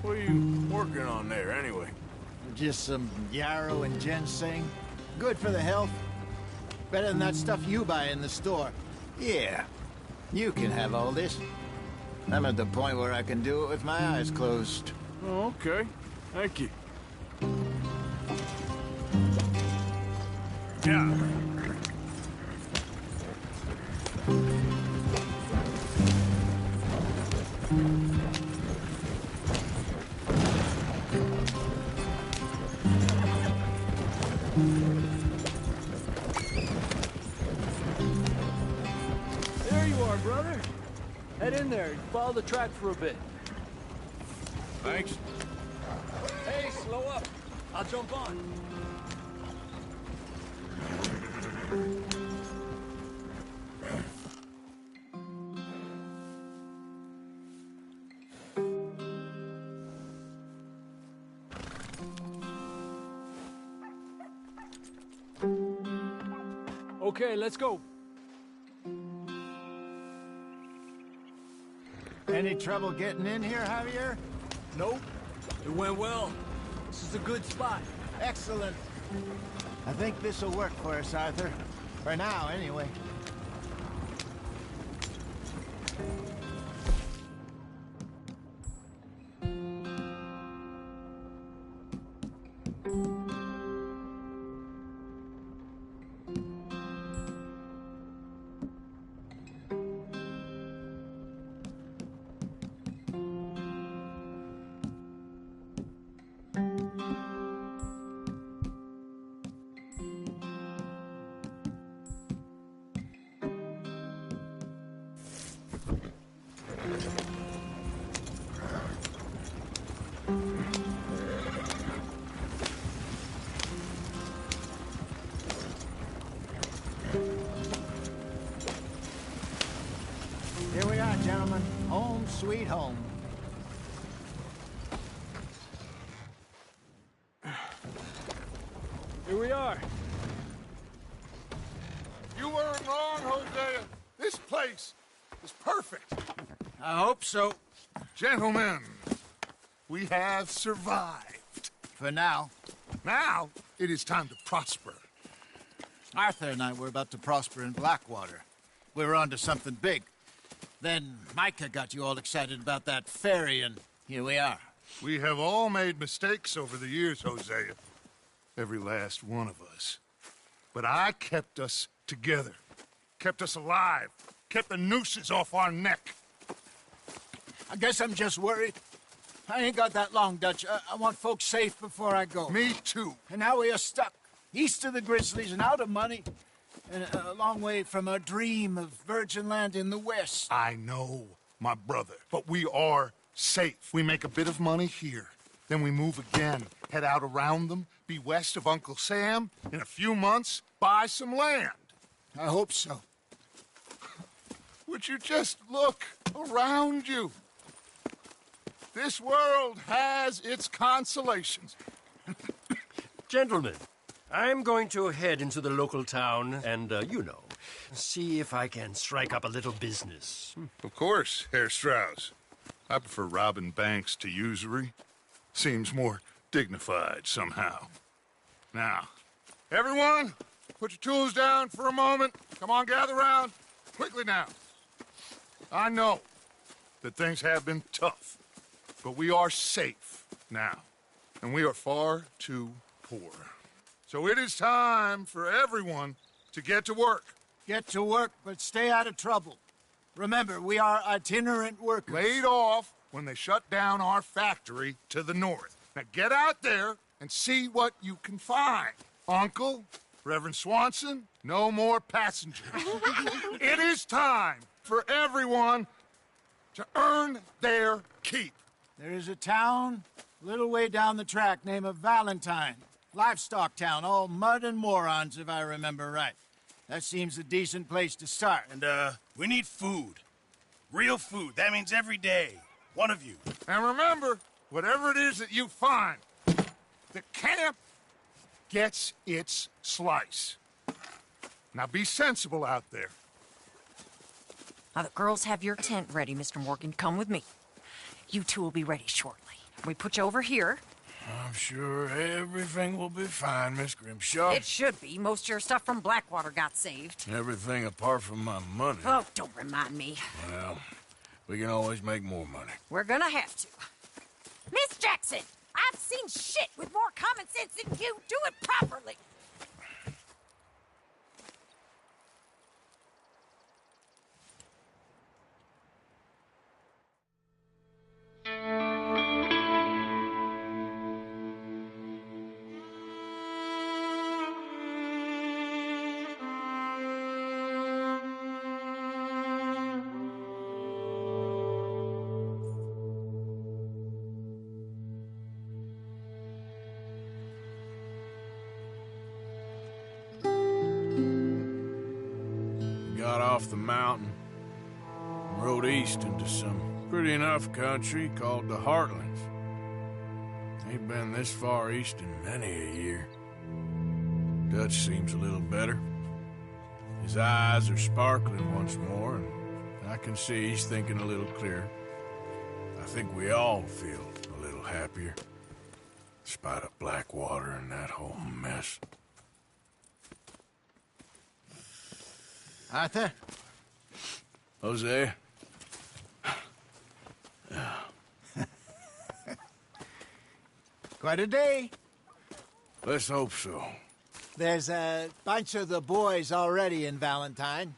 What are you working on there, anyway? Just some yarrow and ginseng. Good for the health. Better than that stuff you buy in the store. Yeah, you can have all this. I'm at the point where I can do it with my eyes closed. Oh, okay. Thank you. Yeah. There you are, brother. Head in there and follow the track for a bit. Thanks. Hey, slow up. I'll jump on. Okay, let's go. Any trouble getting in here, Javier? Nope. It went well. This is a good spot. Excellent. I think this'll work for us, Arthur. For now, anyway. Here we are, gentlemen. Home sweet home. Here we are. You weren't wrong, Hosea. This place is perfect. I hope so. Gentlemen, we have survived. For now. Now, it is time to prosper. Arthur and I were about to prosper in Blackwater. We were onto something big. Then Micah got you all excited about that ferry, and here we are. We have all made mistakes over the years, Hosea. Every last one of us. But I kept us together. Kept us alive. Kept the nooses off our neck. I guess I'm just worried. I ain't got that long, Dutch. I want folks safe before I go. Me too. And now we are stuck. East of the Grizzlies and out of money. And a long way from our dream of virgin land in the west. I know, my brother. But we are safe. We make a bit of money here. Then we move again. Head out around them. Be west of Uncle Sam. In a few months, buy some land. I hope so. Would you just look around you? This world has its consolations. Gentlemen, I'm going to head into the local town and, see if I can strike up a little business. Of course, Herr Strauss. I prefer robbing banks to usury. Seems more dignified somehow. Now, everyone, put your tools down for a moment. Come on, gather round. Quickly now. I know that things have been tough, but we are safe now, and we are far too poor. So it is time for everyone to get to work. Get to work, but stay out of trouble. Remember, we are itinerant workers. Laid off when they shut down our factory to the north. Now get out there and see what you can find. Uncle, Reverend Swanson, no more passengers. It is time for everyone to earn their keep. There is a town a little way down the track named Valentine. Livestock town, all mud and morons, if I remember right. That seems a decent place to start. And, we need food. Real food. That means every day. One of you. And remember, whatever it is that you find, the camp gets its slice. Now be sensible out there. Now the girls have your tent ready, Mr. Morgan. Come with me. You two will be ready shortly. We put you over here. I'm sure everything will be fine, Miss Grimshaw. It should be. Most of your stuff from Blackwater got saved. Everything apart from my money. Oh, don't remind me. Well, we can always make more money. We're gonna have to. Miss Jackson, I've seen shit with more common sense than you. Do it properly. Got off the mountain and rode east into some pretty enough country called the Heartlands. Ain't been this far east in many a year. Dutch seems a little better. His eyes are sparkling once more, and I can see he's thinking a little clearer. I think we all feel a little happier. Despite of Blackwater and that whole mess. Arthur? Jose? Quite a day. Let's hope so. There's a bunch of the boys already in Valentine.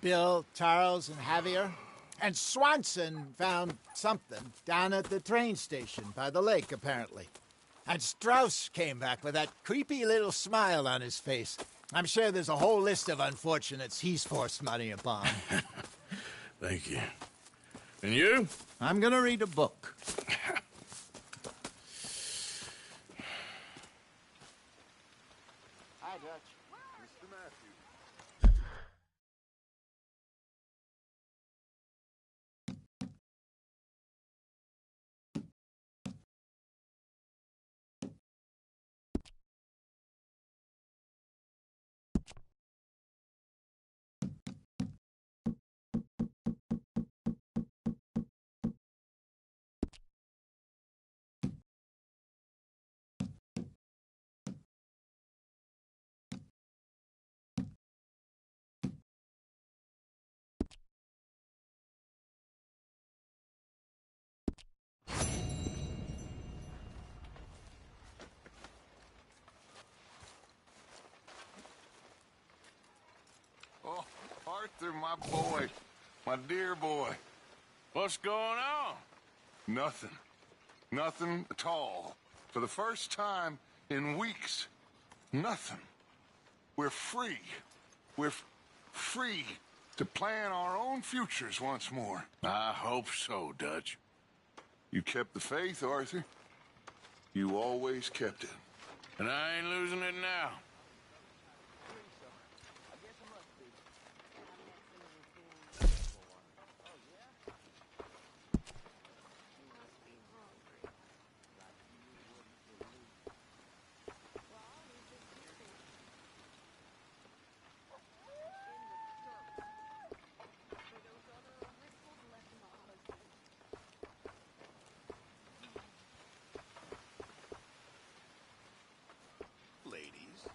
Bill, Charles, and Javier. And Swanson found something down at the train station by the lake, apparently. And Strauss came back with that creepy little smile on his face. I'm sure there's a whole list of unfortunates he's forced money upon. Thank you. And you? I'm gonna read a book. Hi, Dutch. Mr. Matthews. Oh, Arthur, my boy. My dear boy. What's going on? Nothing. Nothing at all. For the first time in weeks, nothing. We're free. We're free to plan our own futures once more. I hope so, Dutch. You kept the faith, Arthur. You always kept it. And I ain't losing it now. Ladies,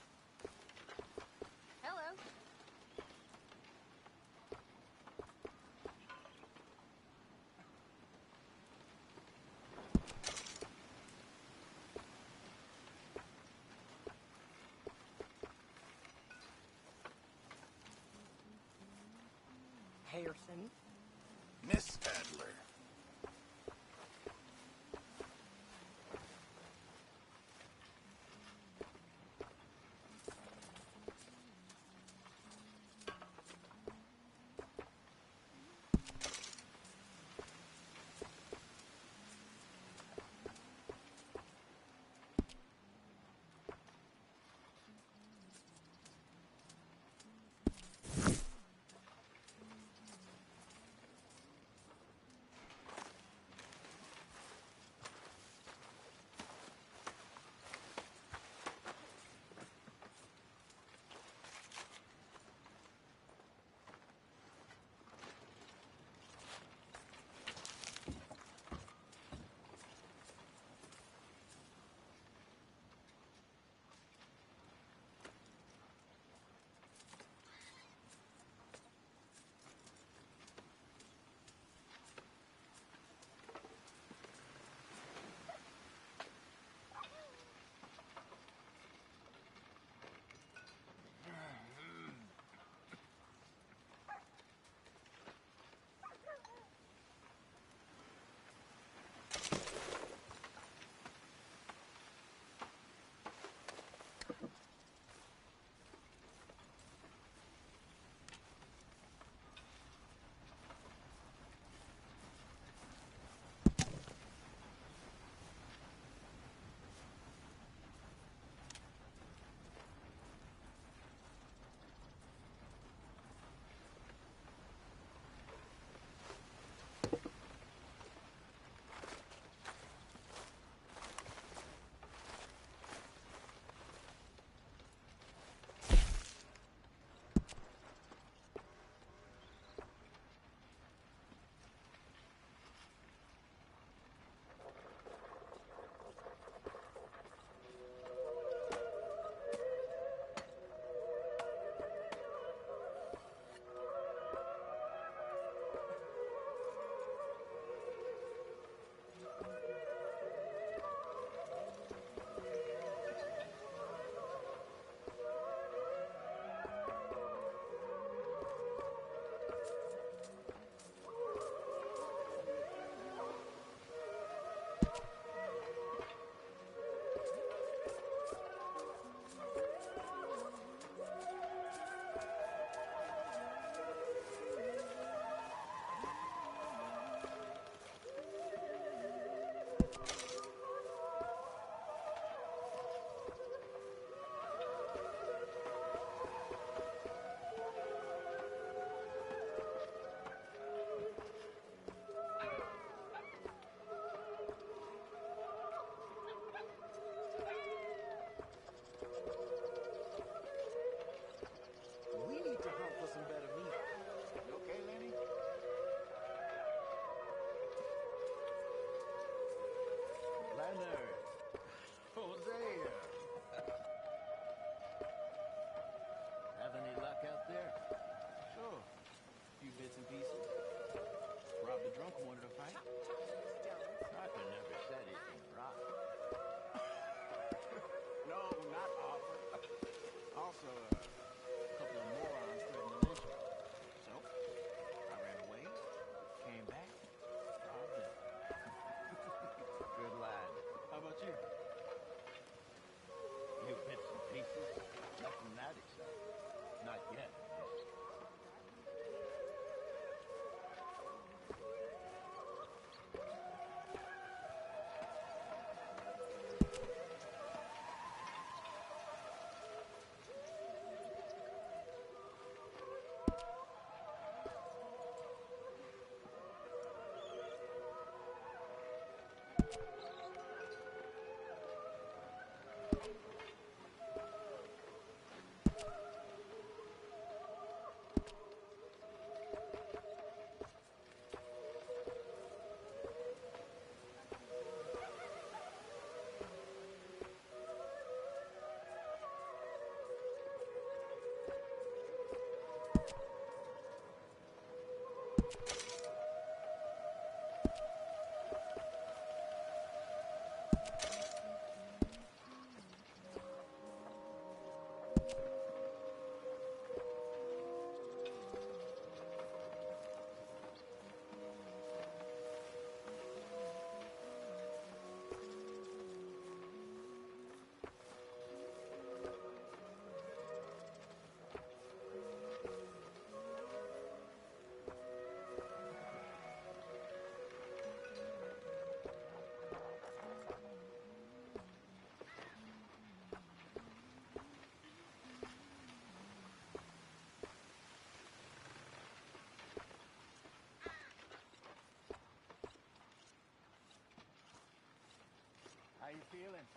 How you feeling?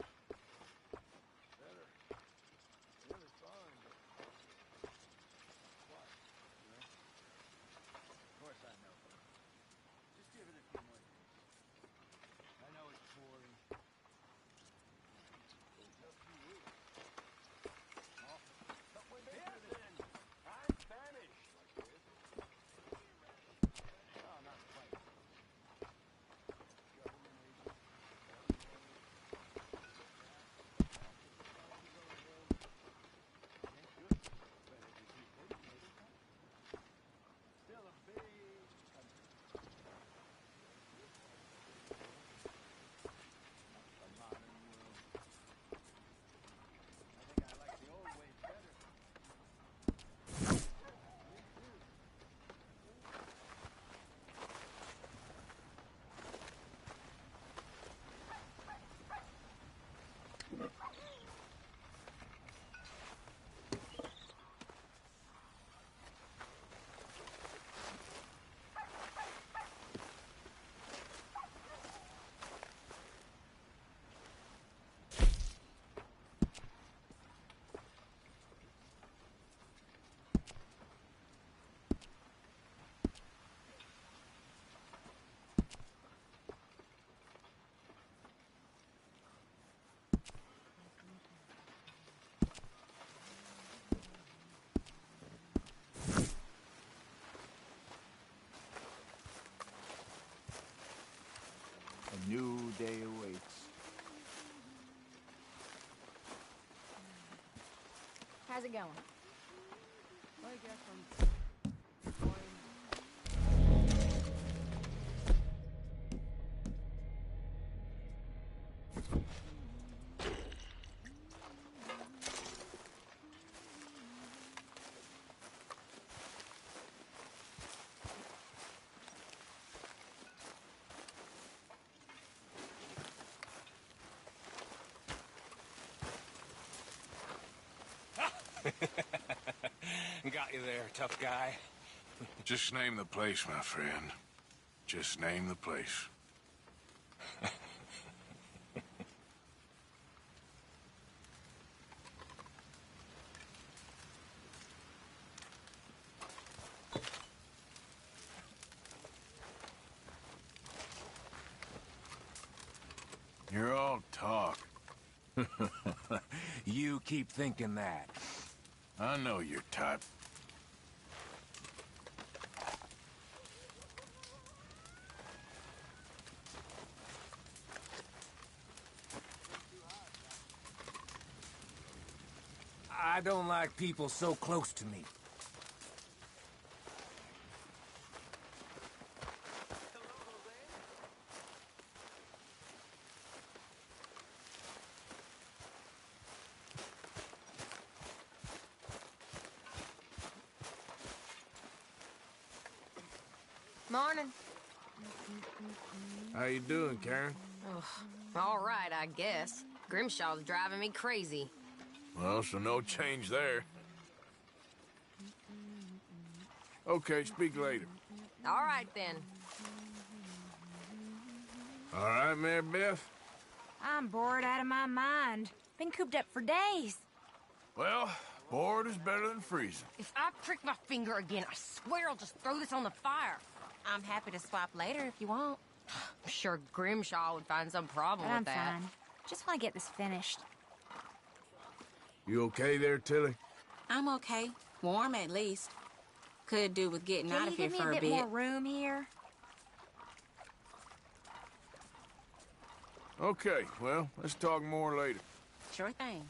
Better. Really fine. What? Of course I know. Just give it a few more days. I know it's boring. It's a few weeks. Oh, but we're then. I'm Spanish. Like this? Oh, not quite. Still a big country. A modern world. I think I like the old ways better. A new day awaits. How's it going? I guess I'm fine. Got you there, tough guy. Just name the place, my friend. Just name the place. You're all talk. You keep thinking that. I know your type. I don't like people so close to me. Morning. How you doing, Karen? Oh, all right, I guess. Grimshaw's driving me crazy. Well, so no change there. Okay, speak later. All right, then. All right, Mary Beth? I'm bored out of my mind. Been cooped up for days. Well, bored is better than freezing. If I prick my finger again, I swear I'll just throw this on the fire. I'm happy to swap later if you want. I'm sure Grimshaw would find some problem But I'm with that. fine. Just want to get this finished. You okay there, Tilly? I'm okay. Warm, at least. Could do with getting Can out you of here give for me a a bit bit. more room here? Okay, well, let's talk more later. Sure thing.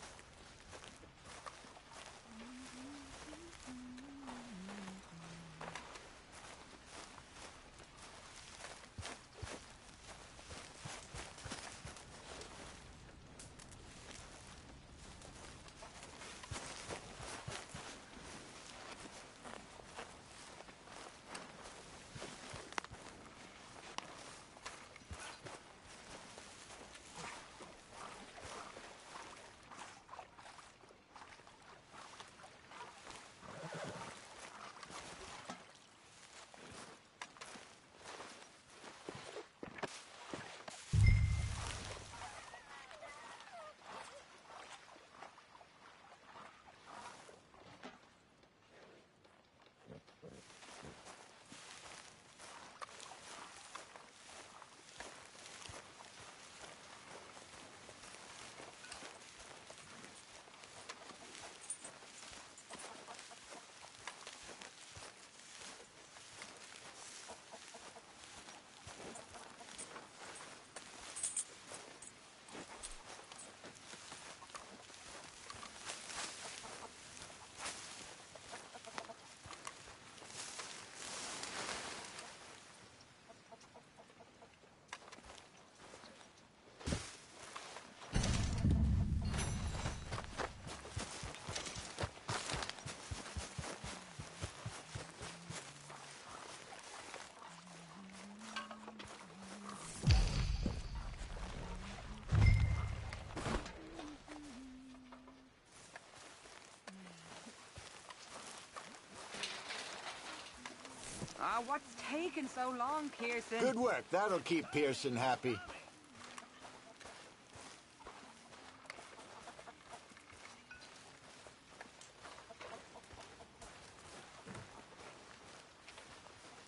What's taking so long, Pearson? Good work. That'll keep Pearson happy.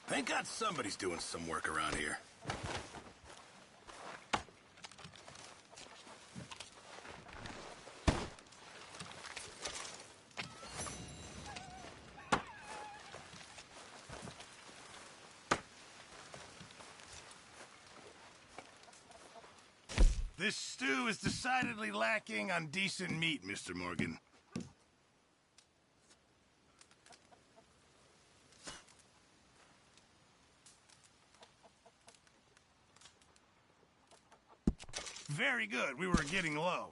Thank God somebody's doing some work around here. This stew is decidedly lacking on decent meat, Mr. Morgan. Very good. We were getting low.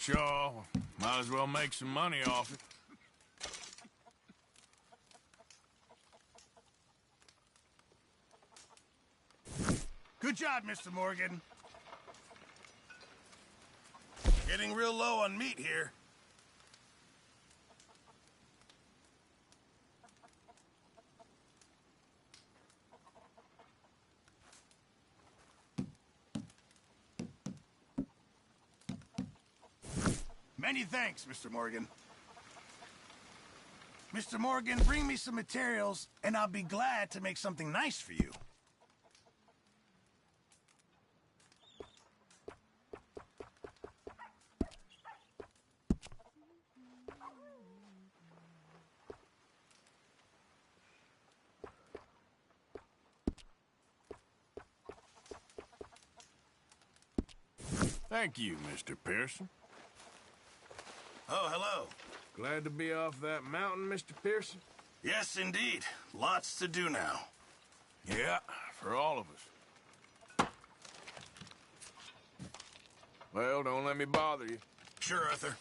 Sure, might as well make some money off it. Good job, Mr. Morgan. Getting real low on meat here. Many thanks, Mr. Morgan. Mr. Morgan, bring me some materials, and I'll be glad to make something nice for you. Thank you, Mr. Pearson. Oh, hello. Glad to be off that mountain, Mr. Pearson? Yes, indeed. Lots to do now. Yeah, for all of us. Well, don't let me bother you. Sure, Arthur.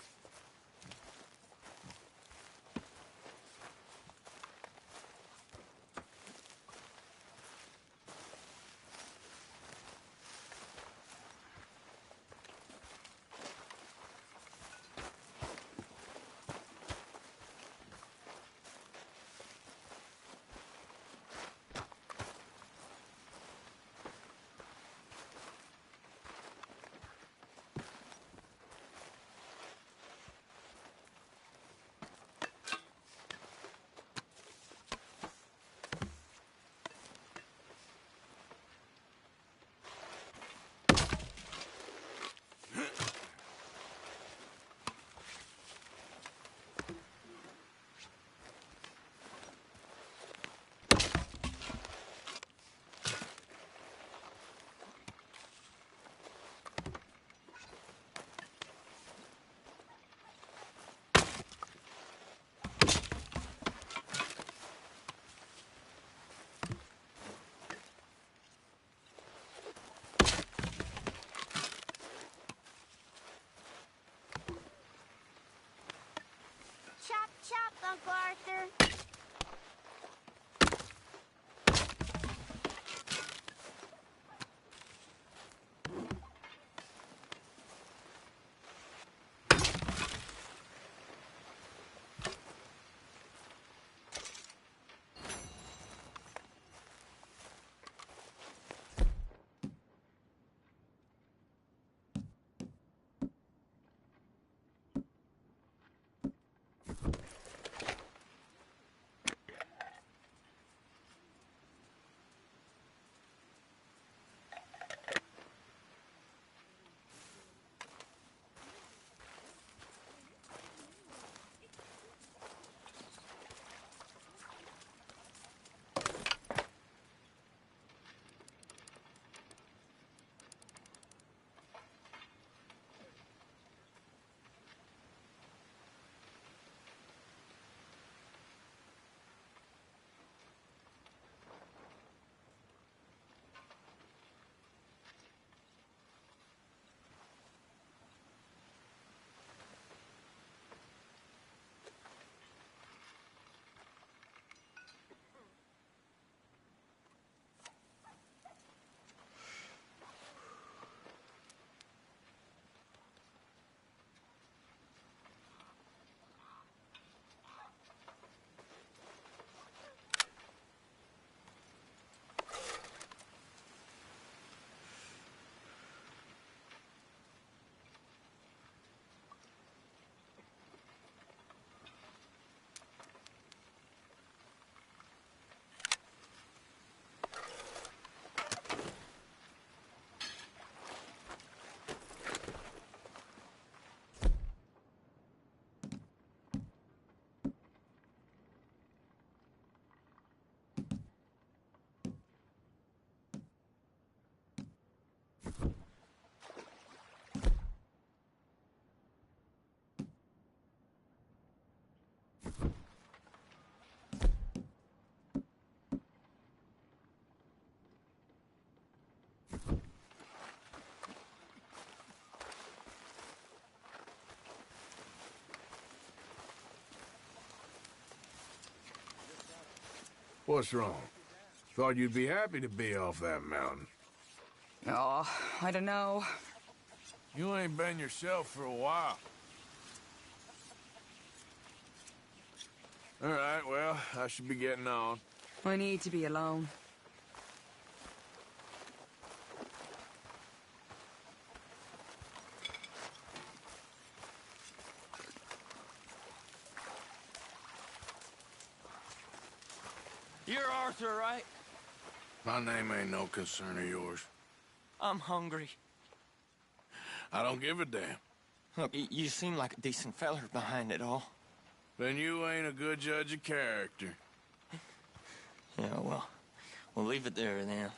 Chop, chop, Uncle Arthur. What's wrong? Thought you'd be happy to be off that mountain. Oh, I don't know. You ain't been yourself for a while. All right, well, I should be getting on. I need to be alone. You're Arthur, right? My name ain't no concern of yours. I'm hungry. I don't give a damn. Look, you seem like a decent feller behind it all. Then you ain't a good judge of character. Yeah, well, we'll leave it there then.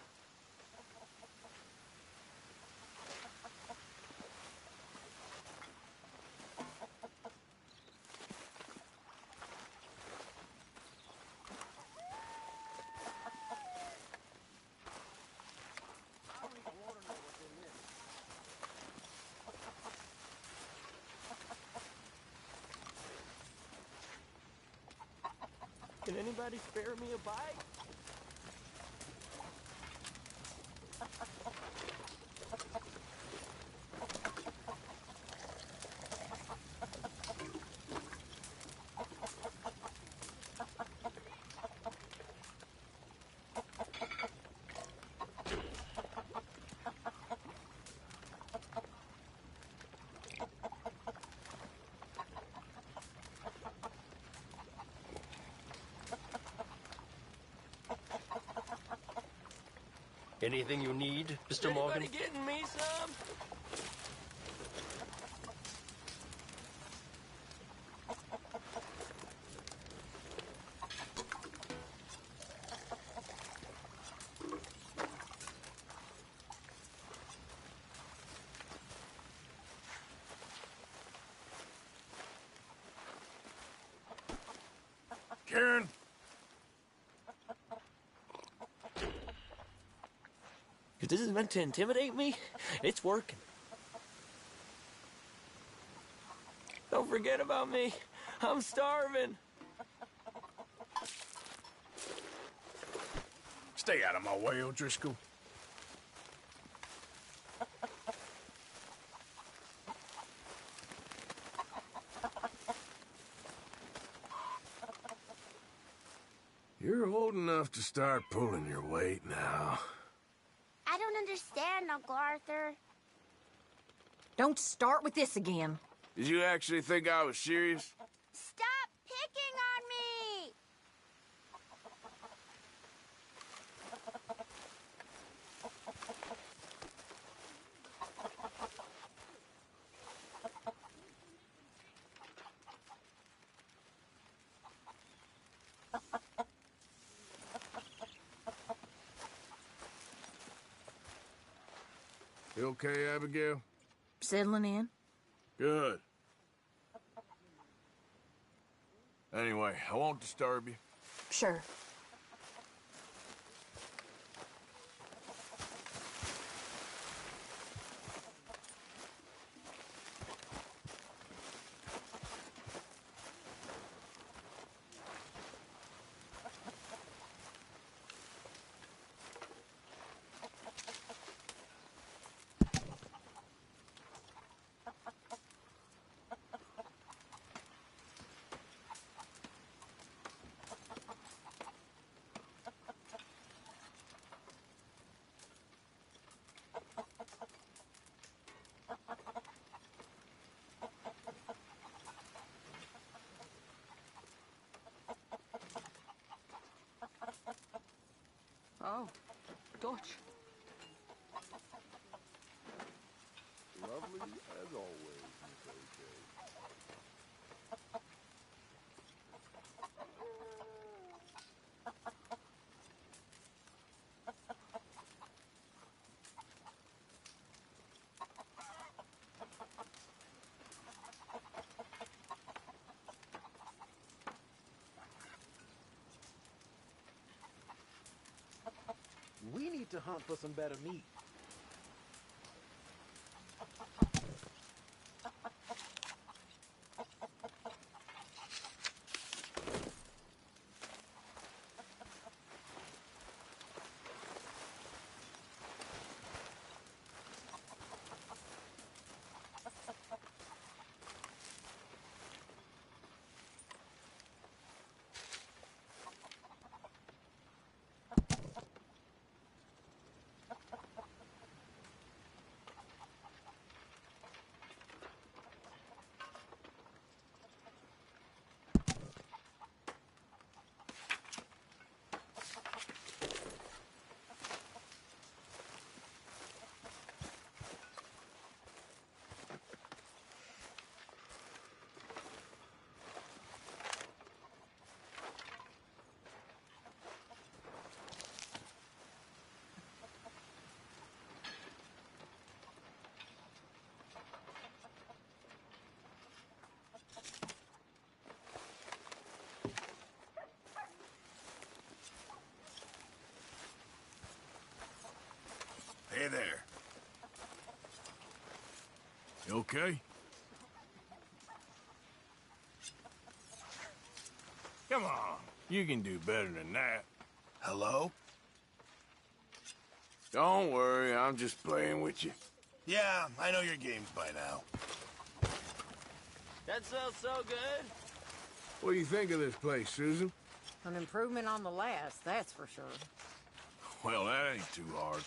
anybody spare me a bite? Anything you need, Mr. Morgan? Anybody getting me some? Karen? If this is meant to intimidate me, it's working. Don't forget about me. I'm starving. Stay out of my way, O'Driscoll. You're old enough to start pulling your weight now. I don't understand, Uncle Arthur. Don't start with this again. Did you actually think I was serious? Stop picking on me! You okay, Abigail? Settling in? Good. Anyway, I won't disturb you. Sure. Oh, Dutch. Lovely as always, Miss A.J. We need to hunt for some better meat. Hey there. You okay? Come on. You can do better than that. Hello? Don't worry, I'm just playing with you. Yeah, I know your games by now. That smells so good. What do you think of this place, Susan? An improvement on the last, that's for sure. Well, that ain't too hard.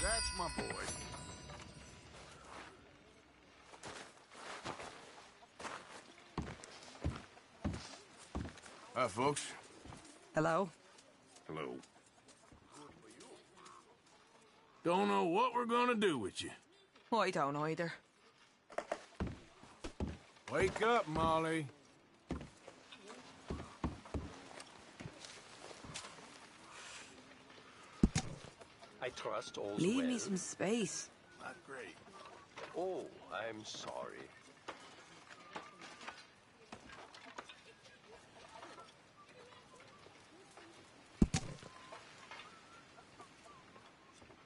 That's my boy. Hi, folks. Hello? Hello. Don't know what we're gonna do with you. I don't either. Wake up, Molly. I trust all's Leave well. me some space. Not great. Oh, I'm sorry.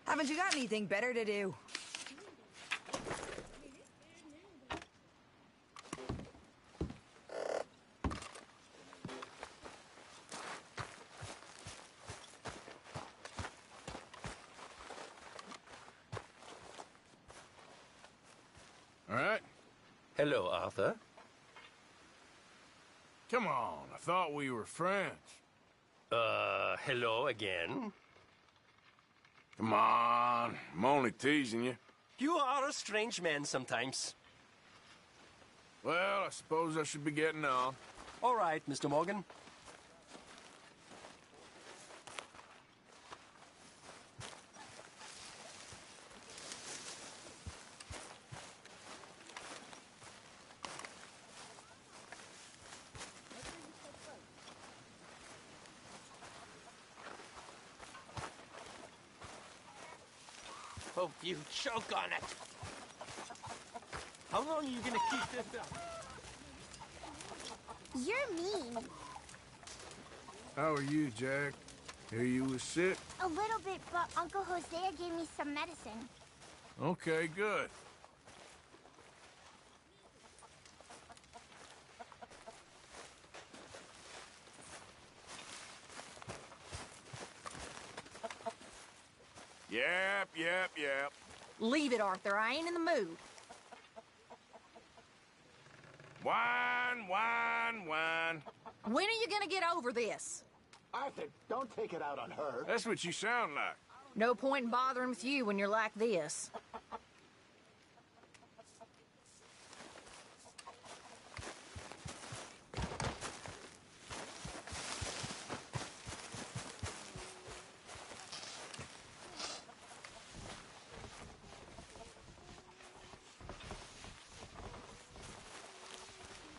Haven't you got anything better to do? All right. Hello, Arthur. Come on, I thought we were friends. Hello again. Come on, I'm only teasing you. You are a strange man sometimes. Well, I suppose I should be getting on. All right, Mr. Morgan. Hope you choke on it. How long are you gonna keep this up? You're mean. How are you, Jack? Hear you was sick? A little bit, but Uncle Hosea gave me some medicine. Okay, good. Yep. Leave it, Arthur. I ain't in the mood. Wine. When are you gonna get over this? Arthur, don't take it out on her. That's what you sound like. No point in bothering with you when you're like this.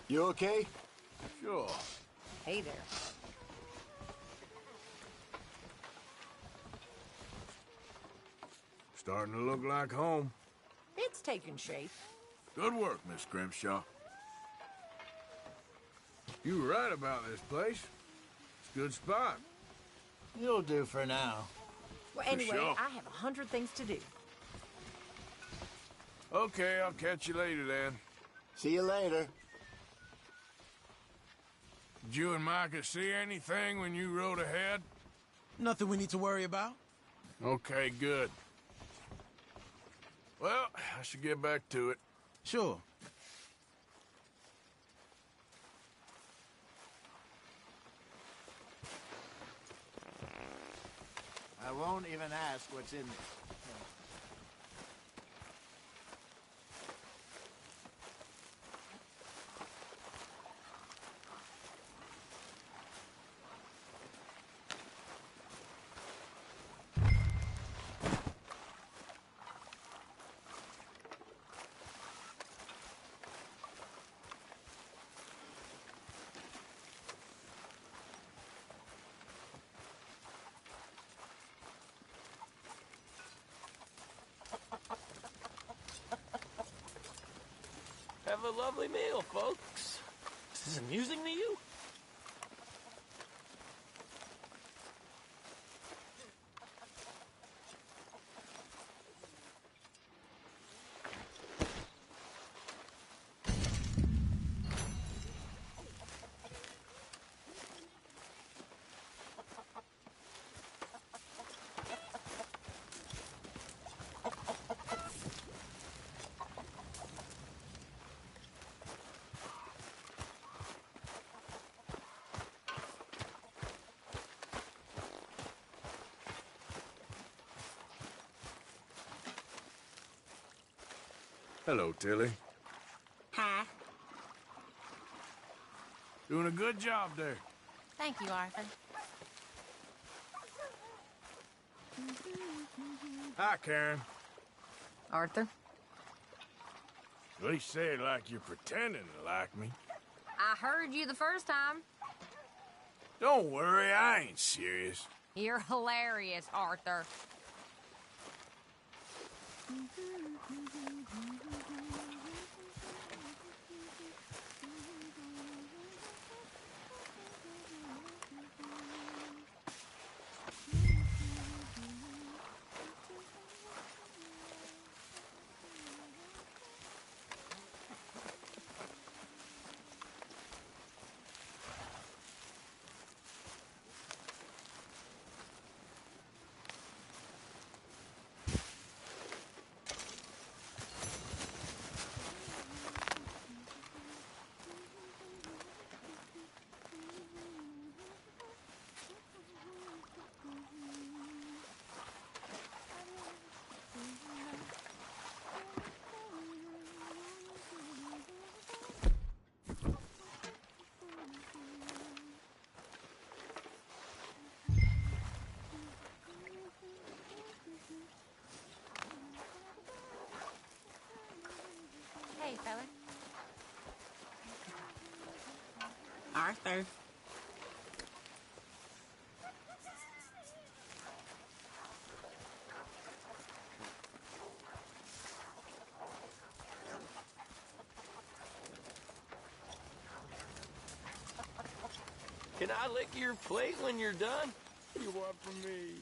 You okay? Sure. Hey there. Starting to look like home. It's taking shape. Good work, Miss Grimshaw. You were right about this place. It's a good spot. You'll do for now. Well, For anyway, sure. I have 100 things to do. Okay, I'll catch you later then. See you later. Did you and Micah see anything when you rode ahead? Nothing we need to worry about. Okay, good. Well, I should get back to it. Sure. I won't even ask what's in there. Have a lovely meal, folks. Is this amusing to you? Hello, Tilly. Hi. Doing a good job there. Thank you, Arthur. Hi, Karen. Arthur? At least say it like you're pretending to like me. I heard you the first time. Don't worry, I ain't serious. You're hilarious, Arthur. Hey, fella. Arthur. Can I lick your plate when you're done? What do you want from me?